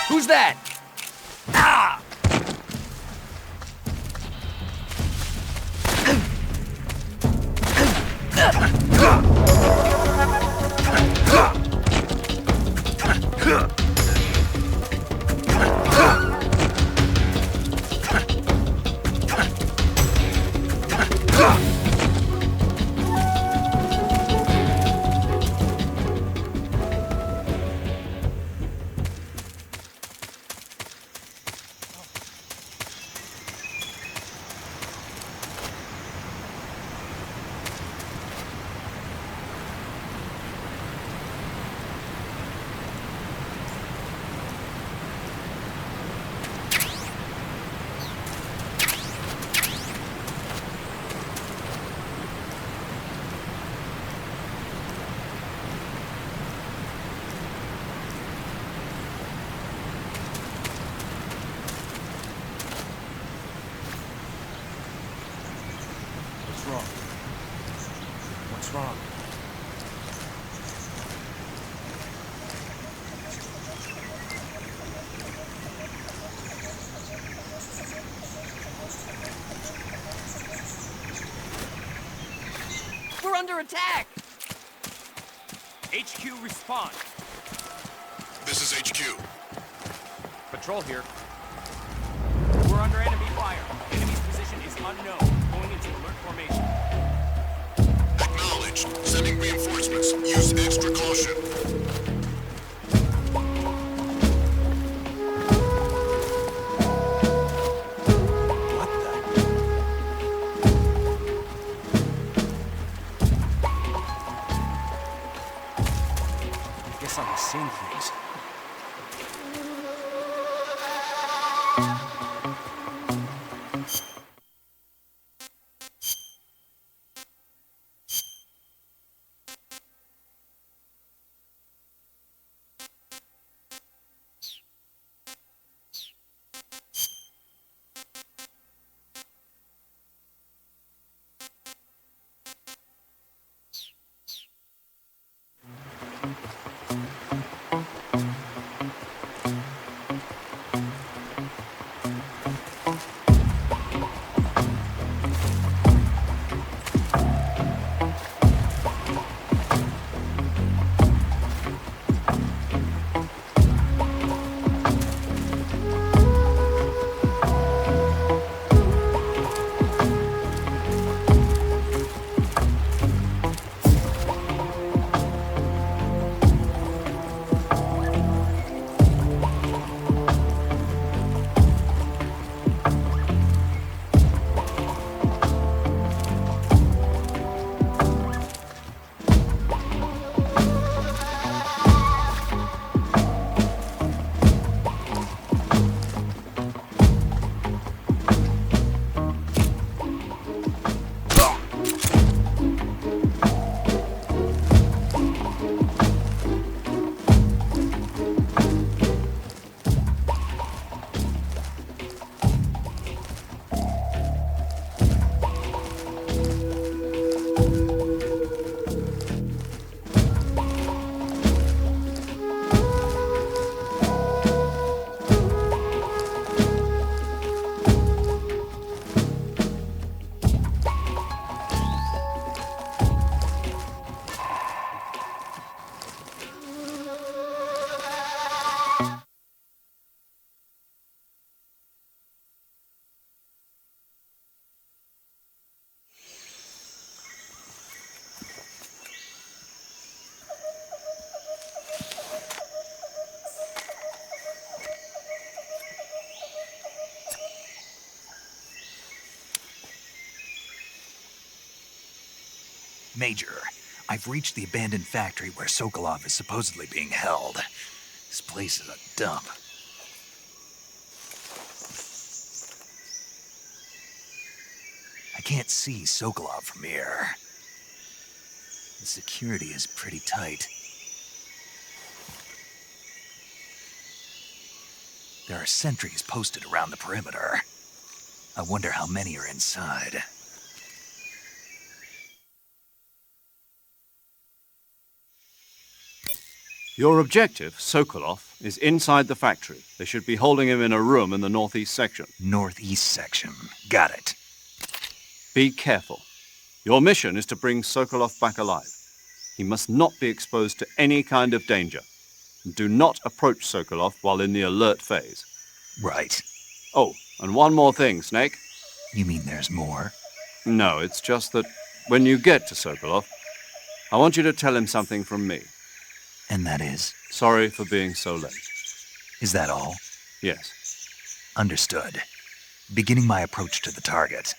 Speaker 9: Who's that? Ah! What's wrong? under attack!
Speaker 7: HQ respond.
Speaker 8: This is HQ.
Speaker 7: Patrol here. We're under enemy fire. Enemy's position is unknown. Going into alert formation.
Speaker 8: Acknowledged. Sending reinforcements. Use extra caution.
Speaker 1: What the?
Speaker 9: I guess I'm seeing things.
Speaker 1: Major, I've reached the abandoned factory where Sokolov is supposedly being held. This place is a dump. I can't see Sokolov from here. The security is pretty tight. There are sentries posted around the perimeter. I wonder how many are inside.
Speaker 3: Your objective, Sokolov, is inside the factory. They should be holding him in a room in the northeast section.
Speaker 1: Northeast section. Got it.
Speaker 3: Be careful. Your mission is to bring Sokolov back alive. He must not be exposed to any kind of danger. And do not approach Sokolov while in the alert phase.
Speaker 1: Right.
Speaker 3: Oh, and one more thing, Snake.
Speaker 1: You mean there's more?
Speaker 3: No, it's just that when you get to Sokolov, I want you to tell him something from me.
Speaker 1: And that is?
Speaker 3: Sorry for being so late.
Speaker 1: Is that all?
Speaker 3: Yes.
Speaker 1: Understood. Beginning my approach to the target.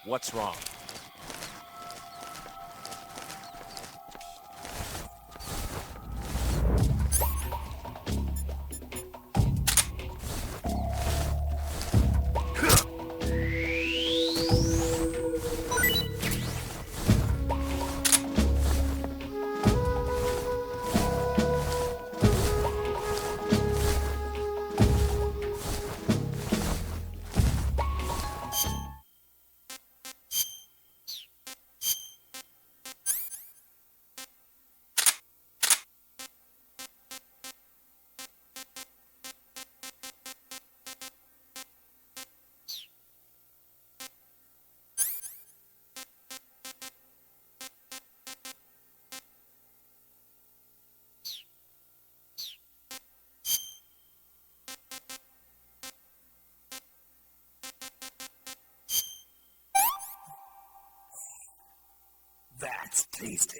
Speaker 7: What's wrong?
Speaker 1: That's tasty.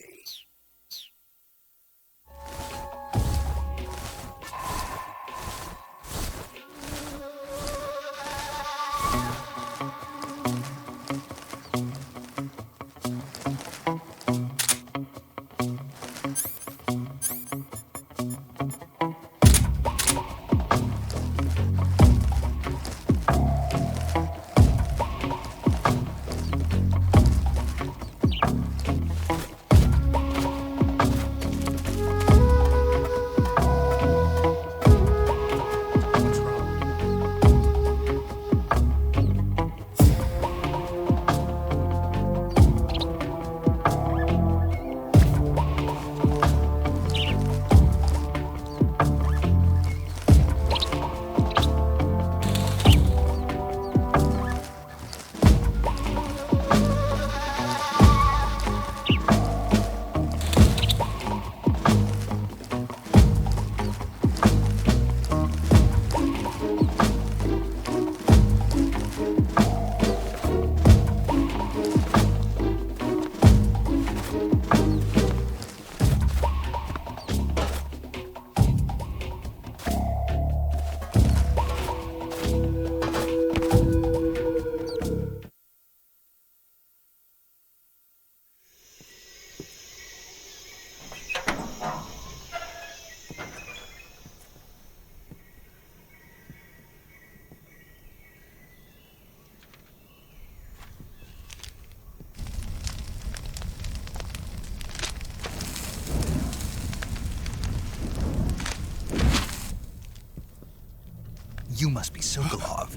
Speaker 1: You must be Sokolov.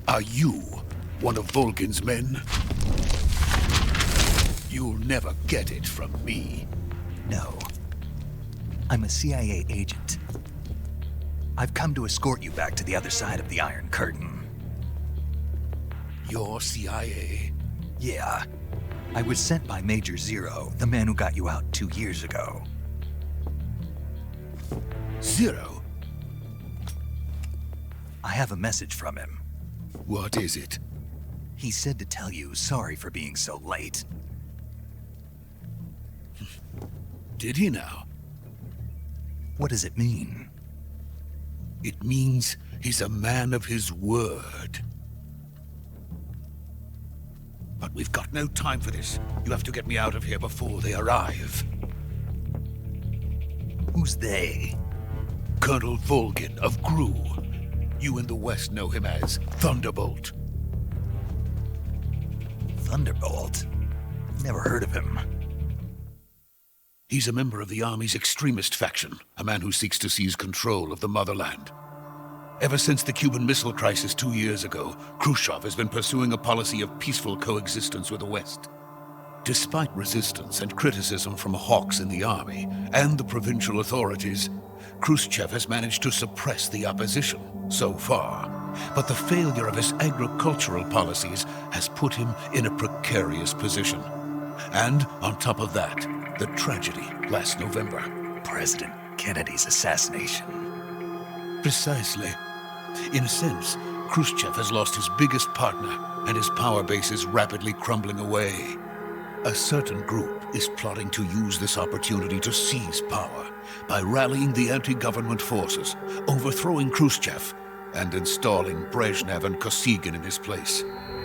Speaker 10: Are you one of Volgin's men? You'll never get it from me.
Speaker 1: No. I'm a CIA agent. I've come to escort you back to the other side of the Iron Curtain.
Speaker 10: You're CIA?
Speaker 1: Yeah. I was sent by Major Zero, the man who got you out 2 years ago.
Speaker 10: Zero?
Speaker 1: I have a message from him.
Speaker 10: What is it?
Speaker 1: He said to tell you sorry for being so late.
Speaker 10: Did he now?
Speaker 1: What does it mean?
Speaker 10: It means he's a man of his word. But we've got no time for this. You have to get me out of here before they arrive.
Speaker 1: Who's they?
Speaker 10: Colonel Volgin of GRU. You in the West know him as Thunderbolt.
Speaker 1: Thunderbolt? Never heard of him.
Speaker 10: He's a member of the Army's extremist faction, a man who seeks to seize control of the motherland. Ever since the Cuban Missile Crisis 2 years ago, Khrushchev has been pursuing a policy of peaceful coexistence with the West. Despite resistance and criticism from hawks in the army and the provincial authorities, Khrushchev has managed to suppress the opposition so far. But the failure of his agricultural policies has put him in a precarious position. And on top of that, the tragedy last November.
Speaker 1: President Kennedy's assassination.
Speaker 10: Precisely. In a sense, Khrushchev has lost his biggest partner, and his power base is rapidly crumbling away. A certain group is plotting to use this opportunity to seize power by rallying the anti-government forces, overthrowing Khrushchev, and installing Brezhnev and Kosygin in his place.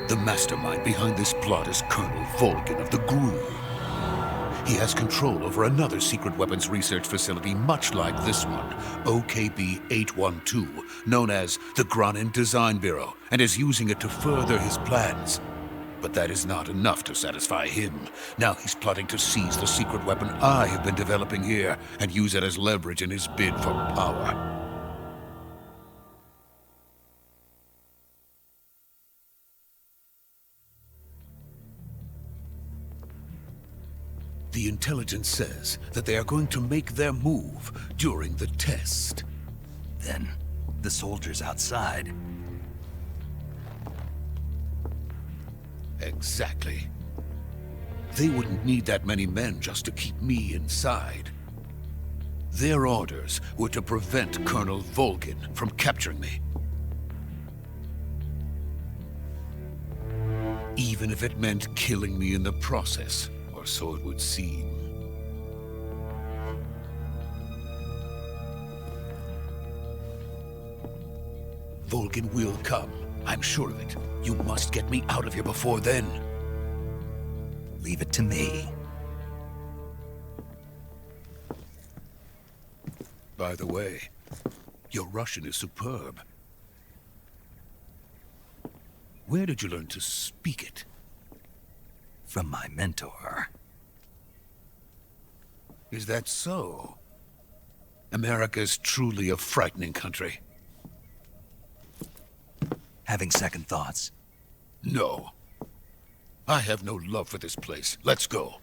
Speaker 10: The mastermind behind this plot is Colonel Volgin of the Qube. He has control over another secret weapons research facility much like this one, OKB 812, known as the Granin Design Bureau, and is using it to further his plans. But that is not enough to satisfy him. Now he's plotting to seize the secret weapon I have been developing here and use it as leverage in his bid for power. The intelligence says that they are going to make their move during the test.
Speaker 1: Then, the soldiers outside.
Speaker 10: Exactly. They wouldn't need that many men just to keep me inside. Their orders were to prevent Colonel Volgin from capturing me. Even if it meant killing me in the process. Or so it would seem. Volgin will come. I'm sure of it. You must get me out of here before then.
Speaker 1: Leave it to me.
Speaker 10: By the way, your Russian is superb. Where did you learn to speak it?
Speaker 1: From my mentor.
Speaker 10: Is that so? America's truly a frightening country.
Speaker 1: Having second thoughts?
Speaker 10: No. I have no love for this place. Let's go.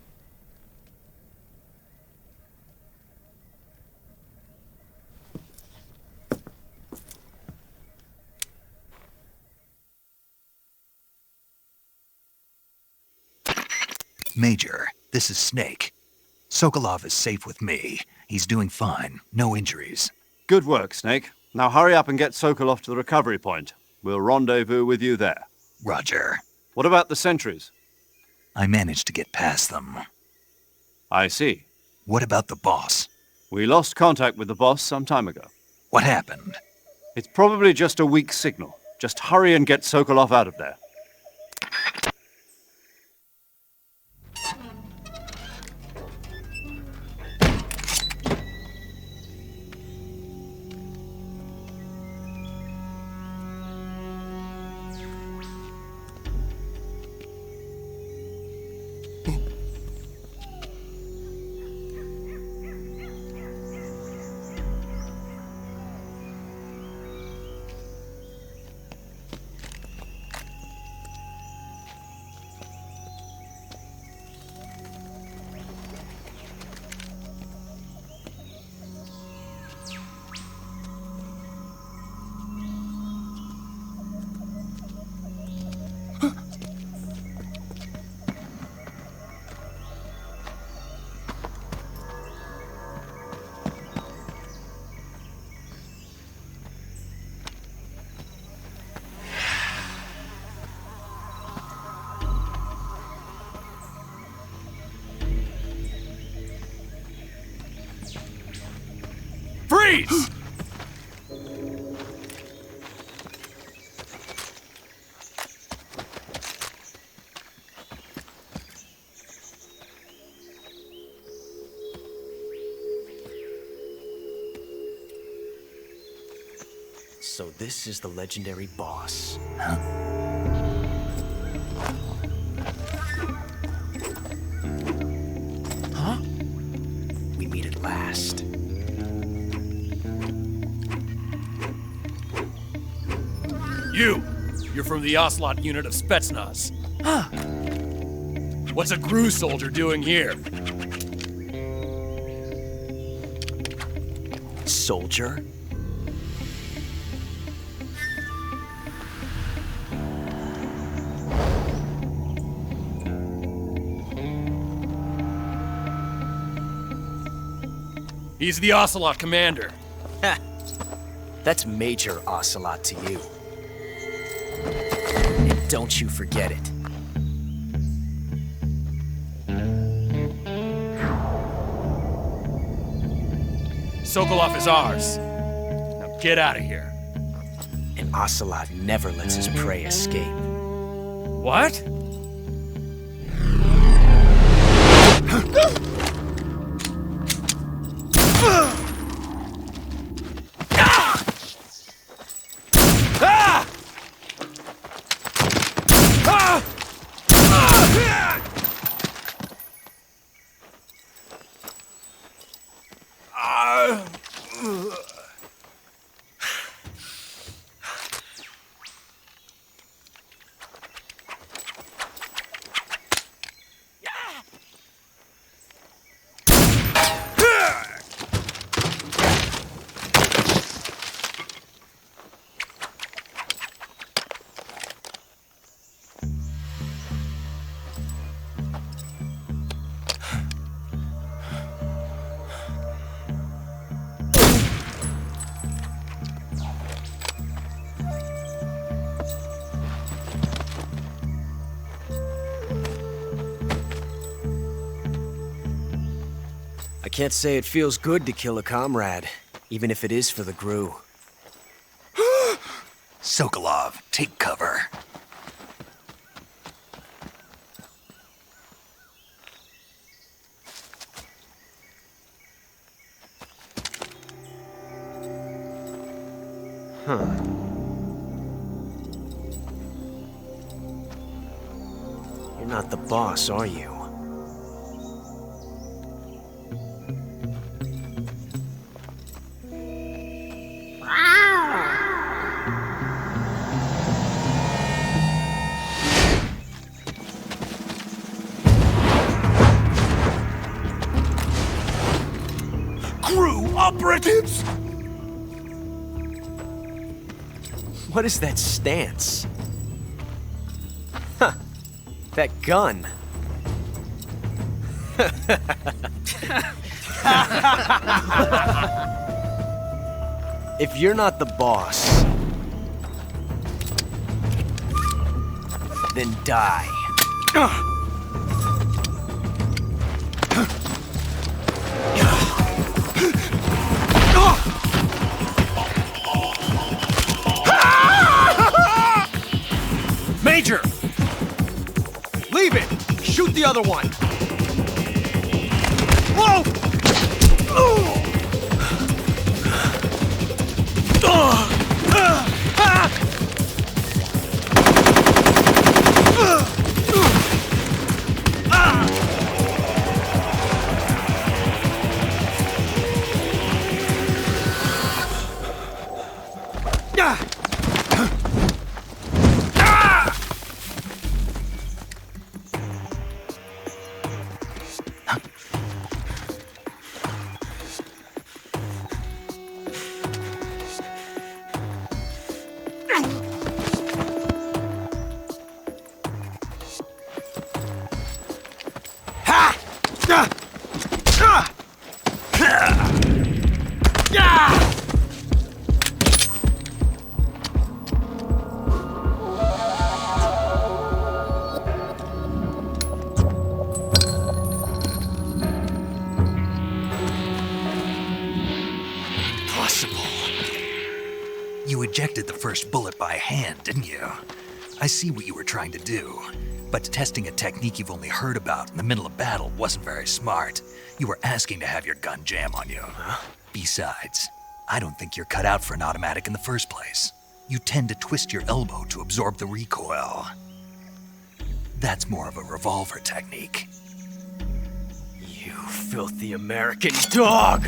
Speaker 1: Major, this is Snake. Sokolov is safe with me. He's doing fine. No injuries.
Speaker 3: Good work, Snake. Now hurry up and get Sokolov to the recovery point. We'll rendezvous with you there.
Speaker 1: Roger.
Speaker 3: What about the sentries?
Speaker 1: I managed to get past them.
Speaker 3: I see.
Speaker 1: What about the boss?
Speaker 3: We lost contact with the boss some time ago.
Speaker 1: What happened?
Speaker 3: It's probably just a weak signal. Just hurry and get Sokolov out of there.
Speaker 7: Freeze!
Speaker 9: So this is the legendary boss. Huh? We meet at last.
Speaker 7: You're from the Ocelot unit of Spetsnaz.
Speaker 9: Huh.
Speaker 7: What's a GRU soldier doing here?
Speaker 9: Soldier?
Speaker 7: He's the Ocelot commander.
Speaker 9: Ha! That's Major Ocelot to you. And don't you forget it.
Speaker 7: Sokolov is ours. Now get out of here.
Speaker 9: And Ocelot never lets his prey escape. What?
Speaker 11: I can't say it feels good to kill a comrade, even if it is for the GRU.
Speaker 1: Sokolov, take cover.
Speaker 11: You're not the boss, are you?
Speaker 10: GRU operatives!
Speaker 11: What is that stance? Huh. That gun. If you're not the boss, then die.
Speaker 9: Major! Leave it! Shoot the other one! Whoa!
Speaker 1: You ejected the first bullet by hand, didn't you? I see what you were trying to do, but testing a technique you've only heard about in the middle of battle wasn't very smart. You were asking to have your gun jam on you. Besides, I don't think you're cut out for an automatic in the first place. You tend to twist your elbow to absorb the recoil. That's more of a revolver technique.
Speaker 11: You filthy American dog!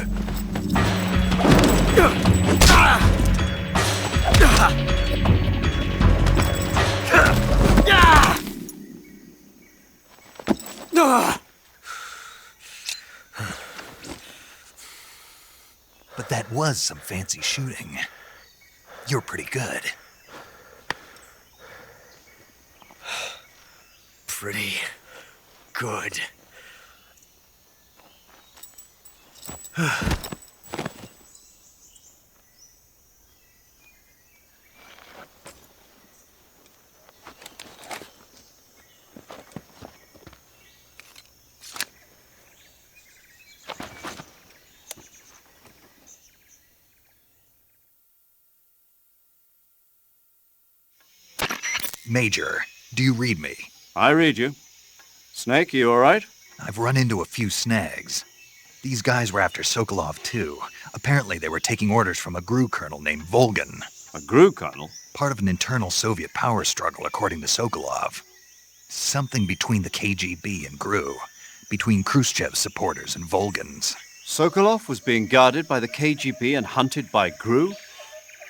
Speaker 1: But that was some fancy shooting. You're pretty good.
Speaker 11: Pretty good.
Speaker 1: Major, Do you read me?
Speaker 3: I read you. Snake, you alright?
Speaker 1: I've run into a few snags. These guys were after Sokolov too. Apparently they were taking orders from a GRU colonel named Volgan.
Speaker 3: A GRU colonel?
Speaker 1: Part of an internal Soviet power struggle, according to Sokolov. Something between the KGB and GRU. Between Khrushchev's supporters and Volgan's.
Speaker 3: Sokolov was being guarded by the KGB and hunted by GRU?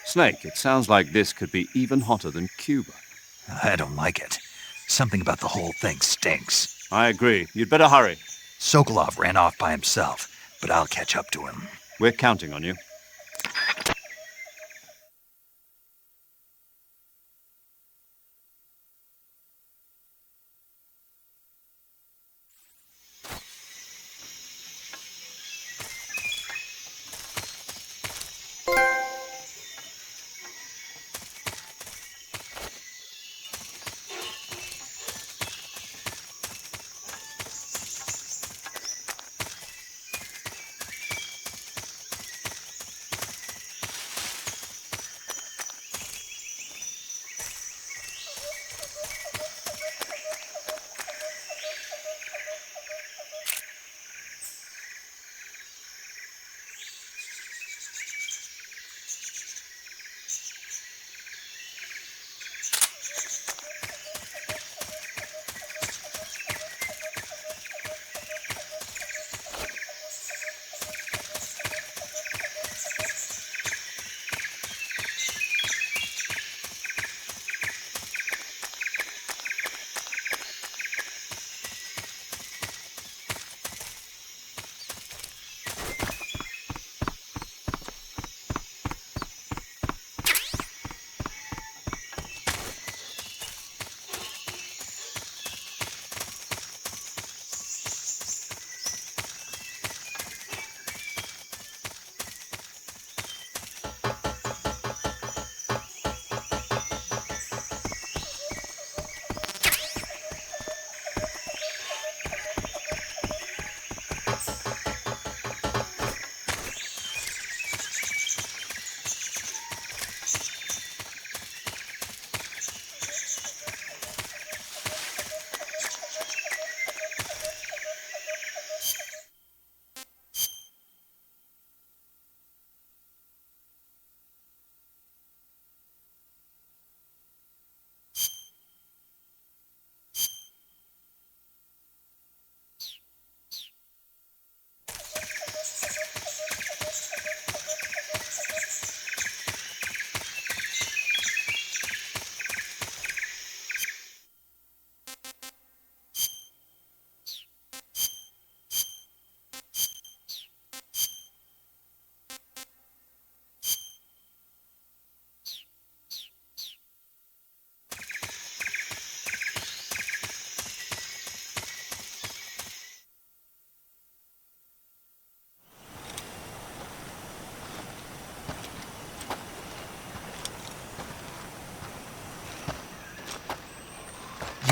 Speaker 3: Snake, it sounds like this could be even hotter than Cuba.
Speaker 1: I don't like it. Something about the whole thing stinks.
Speaker 3: I agree. You'd better hurry.
Speaker 1: Sokolov ran off by himself, but I'll catch up to him.
Speaker 3: We're counting on you.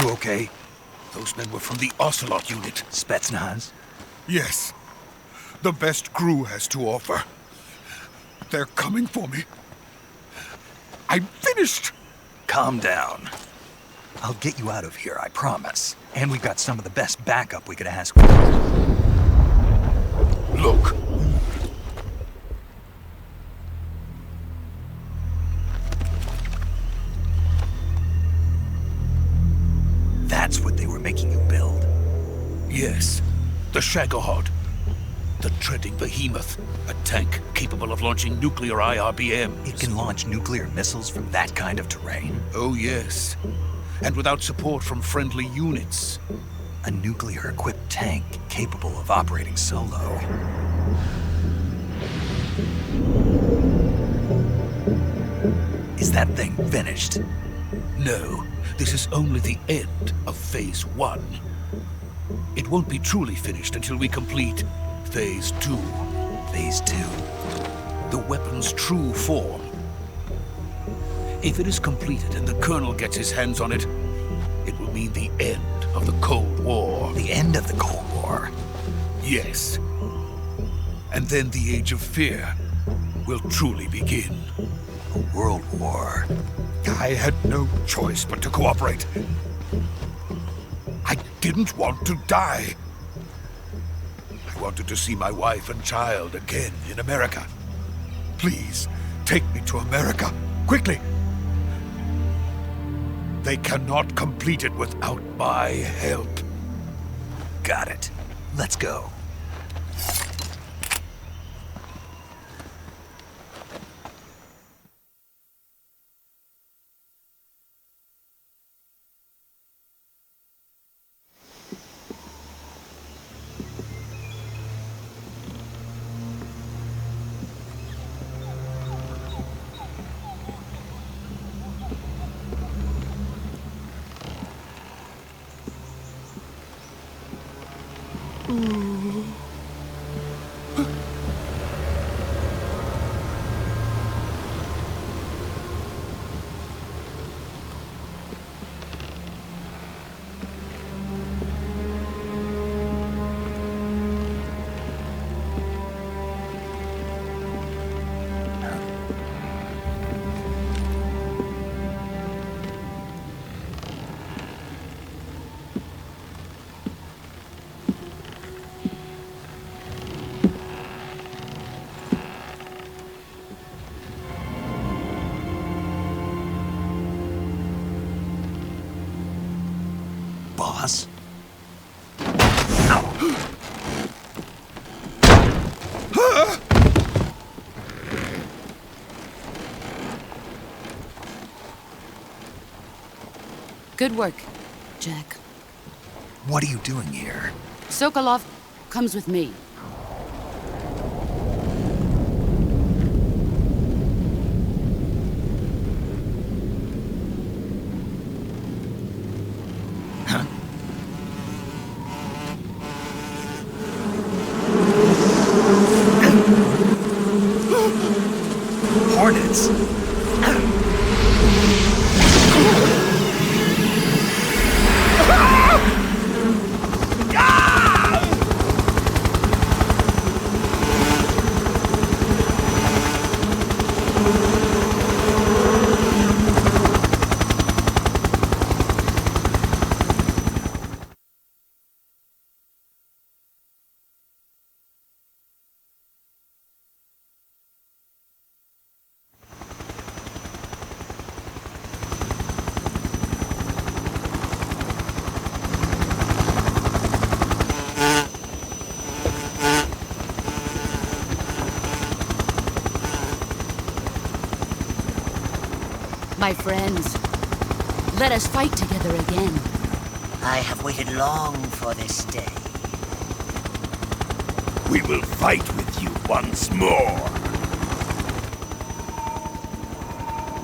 Speaker 1: You okay?
Speaker 10: Those men were from the Ocelot unit.
Speaker 1: Spetsnaz?
Speaker 10: Yes. The best GRU has to offer. They're coming for me. I'm finished!
Speaker 1: Calm down. I'll get you out of here, I promise. And we've got some of the best backup we could ask for.
Speaker 10: Look.
Speaker 1: That's what they were making you build?
Speaker 10: Yes. The Shagohod. The treading behemoth. A tank capable of launching nuclear IRBMs.
Speaker 1: It can launch nuclear missiles from that kind of terrain?
Speaker 10: Oh, yes. And without support from friendly units.
Speaker 1: A nuclear-equipped tank capable of operating solo. Is that thing finished?
Speaker 10: No. This is only the end of Phase 1. It won't be truly finished until we complete Phase 2.
Speaker 1: Phase 2?
Speaker 10: The weapon's true form. If it is completed and the Colonel gets his hands on it, it will mean the end of the Cold War.
Speaker 1: The end of the Cold War?
Speaker 10: Yes. And then the Age of Fear will truly begin.
Speaker 1: A world war.
Speaker 10: I had no choice but to cooperate. I didn't want to die. I wanted to see my wife and child again in America. Please, take me to America, quickly. They cannot complete it without my help.
Speaker 1: Got it. Let's go. Boss?
Speaker 6: Good work, Jack.
Speaker 1: What are you doing here?
Speaker 6: Sokolov comes with me.
Speaker 1: Hornets!
Speaker 6: My friends, let us fight together again.
Speaker 12: I have waited long for this day.
Speaker 10: We will fight with you once more.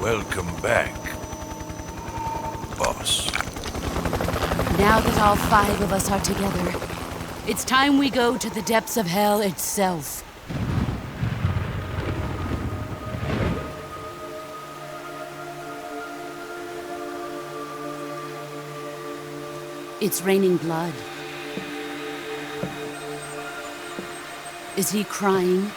Speaker 10: Welcome back, boss.
Speaker 6: Now that all 5 of us are together, it's time we go to the depths of hell itself. It's raining blood. Is he crying?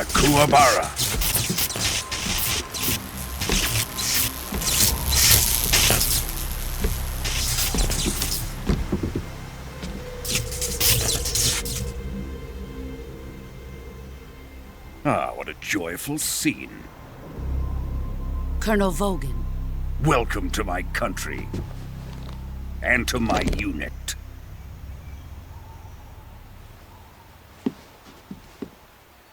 Speaker 10: Kuwabara.
Speaker 9: Ah, what a joyful scene.
Speaker 6: Colonel Vogan.
Speaker 9: Welcome to my country. And to my unit.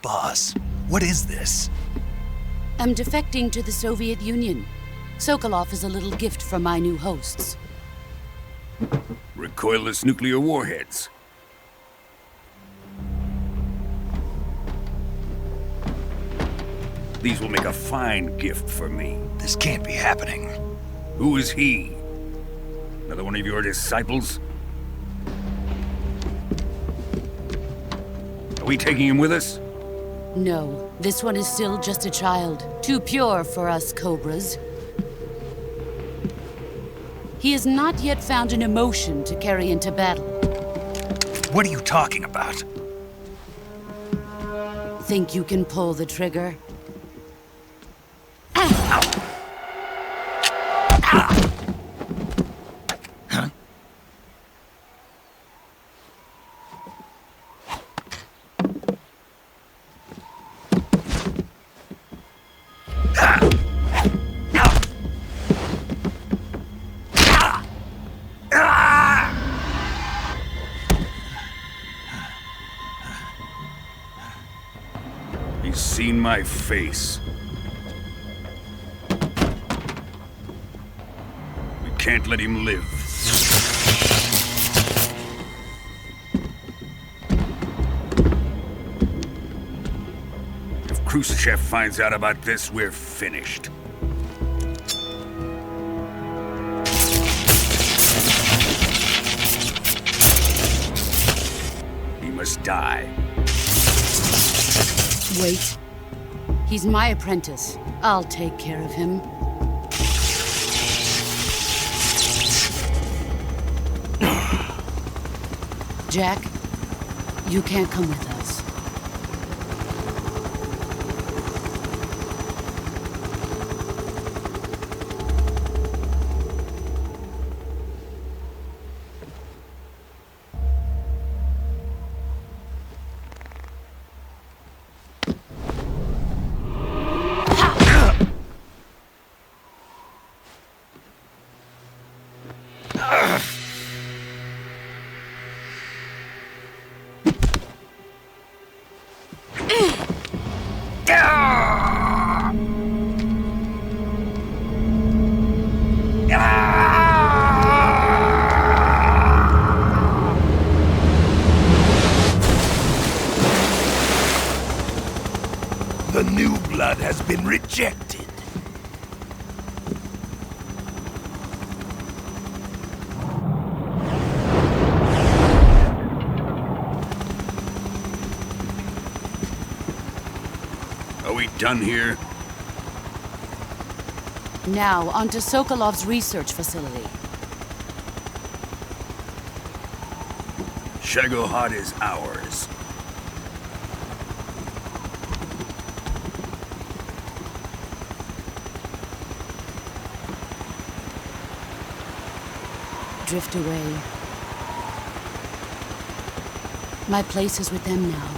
Speaker 1: Boss, what is this?
Speaker 6: I'm defecting to the Soviet Union. Sokolov is a little gift from my new hosts.
Speaker 9: Recoilless nuclear warheads. These will make a fine gift for me.
Speaker 1: This can't be happening.
Speaker 9: Who is he? Another one of your disciples? Are we taking him with us?
Speaker 6: No, this one is still just a child. Too pure for us Cobras. He has not yet found an emotion to carry into battle.
Speaker 1: What are you talking about?
Speaker 6: Think you can pull the trigger?
Speaker 9: He's seen my face. We can't let him live. If Khrushchev finds out about this, we're finished. He must die.
Speaker 6: Wait. He's my apprentice. I'll take care of him. Jack, you can't come with us.
Speaker 10: The new blood has been rejected.
Speaker 9: Are we done here?
Speaker 6: Now, onto Sokolov's research facility.
Speaker 9: Shagohod is ours.
Speaker 6: Drift away. My place is with them now.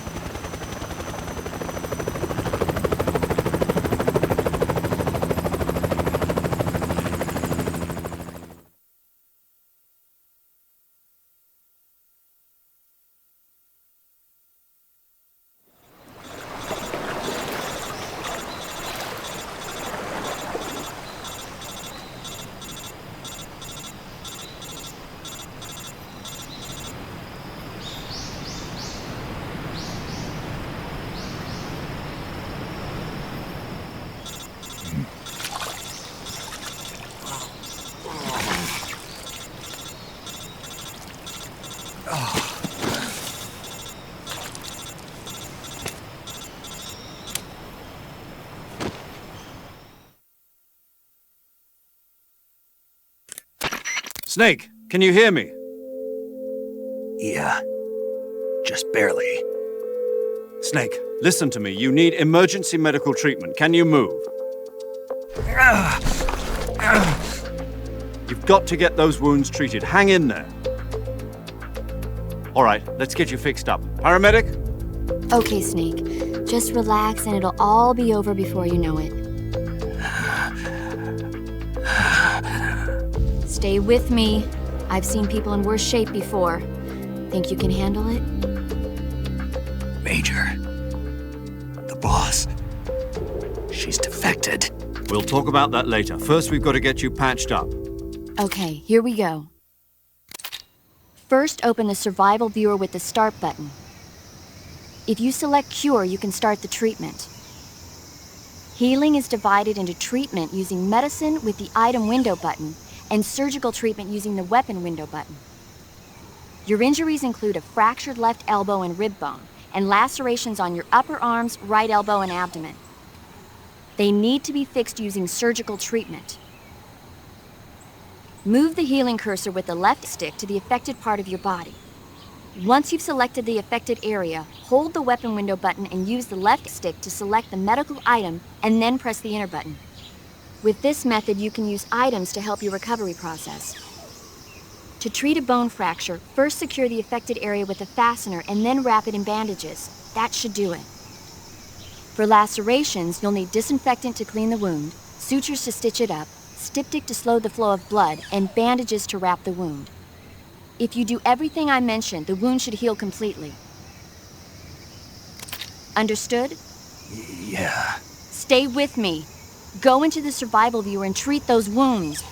Speaker 3: Snake, can you hear me?
Speaker 1: Yeah. Just barely.
Speaker 3: Snake, listen to me. You need emergency medical treatment. Can you move? You've got to get those wounds treated. Hang in there. All right, let's get you fixed up. Paramedic?
Speaker 5: Okay, Snake. Just relax and it'll all be over before you know it. Stay with me. I've seen people in worse shape before. Think you can handle it?
Speaker 1: Major. The boss. She's defected.
Speaker 3: We'll talk about that later. First, we've got to get you patched up.
Speaker 5: Okay, here we go. First, open the survival viewer with the start button. If you select cure, you can start the treatment. Healing is divided into treatment using medicine with the item window button and surgical treatment using the weapon window button. Your injuries include a fractured left elbow and rib bone, and lacerations on your upper arms, right elbow, and abdomen. They need to be fixed using surgical treatment. Move the healing cursor with the left stick to the affected part of your body. Once you've selected the affected area, hold the weapon window button and use the left stick to select the medical item and then press the enter button. With this method, you can use items to help your recovery process. To treat a bone fracture, first secure the affected area with a fastener and then wrap it in bandages. That should do it. For lacerations, you'll need disinfectant to clean the wound, sutures to stitch it up, styptic to slow the flow of blood, and bandages to wrap the wound. If you do everything I mentioned, the wound should heal completely. Understood?
Speaker 1: Yeah.
Speaker 5: Stay with me. Go into the survival viewer and treat those wounds.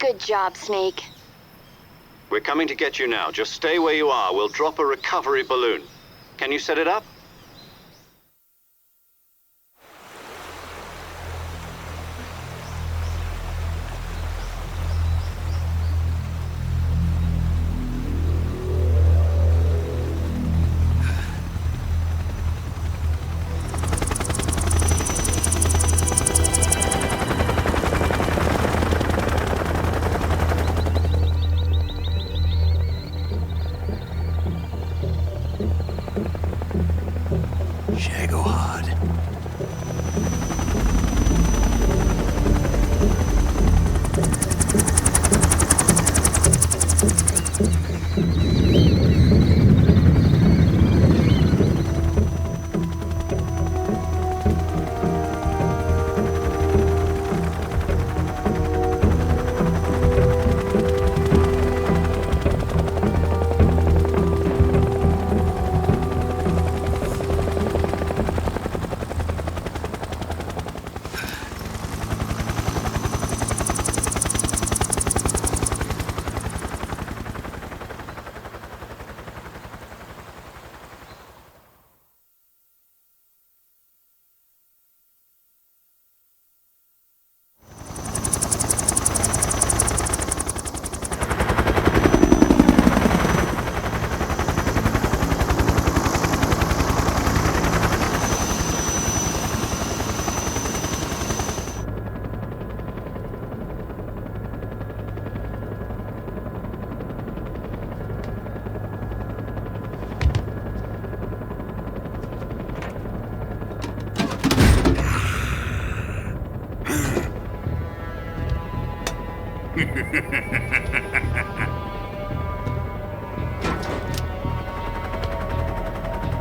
Speaker 5: Good job, Snake.
Speaker 3: We're coming to get you now. Just stay where you are. We'll drop a recovery balloon. Can you set it up?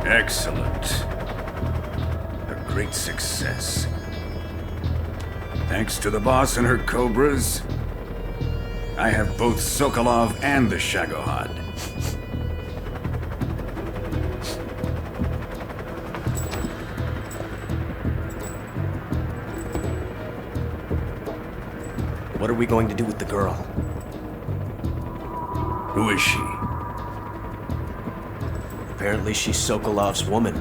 Speaker 9: Excellent. A great success. Thanks to the boss and her cobras, I have both Sokolov and the Shagohod.
Speaker 11: What are we going to do with the girl?
Speaker 9: Who is she?
Speaker 11: Apparently she's Sokolov's woman.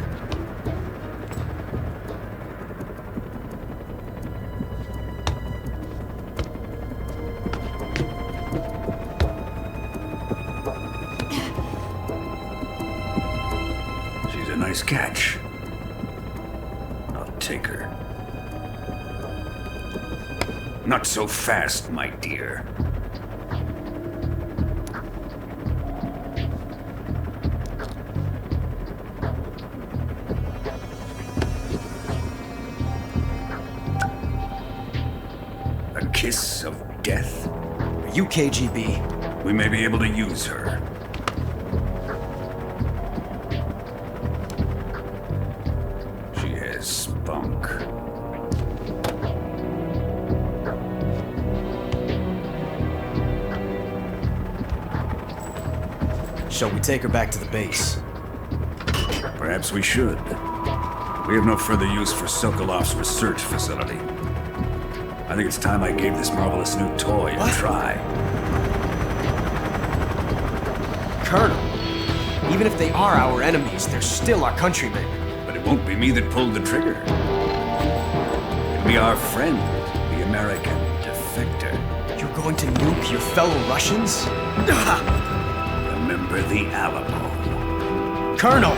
Speaker 9: She's a nice catch. I'll take her. Not so fast, my dear. A kiss of death?
Speaker 11: Are you KGB?
Speaker 9: We may be able to use her. She has spunk.
Speaker 11: Shall we take her back to the base?
Speaker 9: Perhaps we should. We have no further use for Sokolov's research facility. I think it's time I gave this marvelous new toy a try.
Speaker 11: Colonel, even if they are our enemies, they're still our countrymen.
Speaker 9: But it won't be me that pulled the trigger. It'll be our friend, the American defector.
Speaker 11: You're going to nuke your fellow Russians?
Speaker 9: Remember the Alamo.
Speaker 11: Colonel!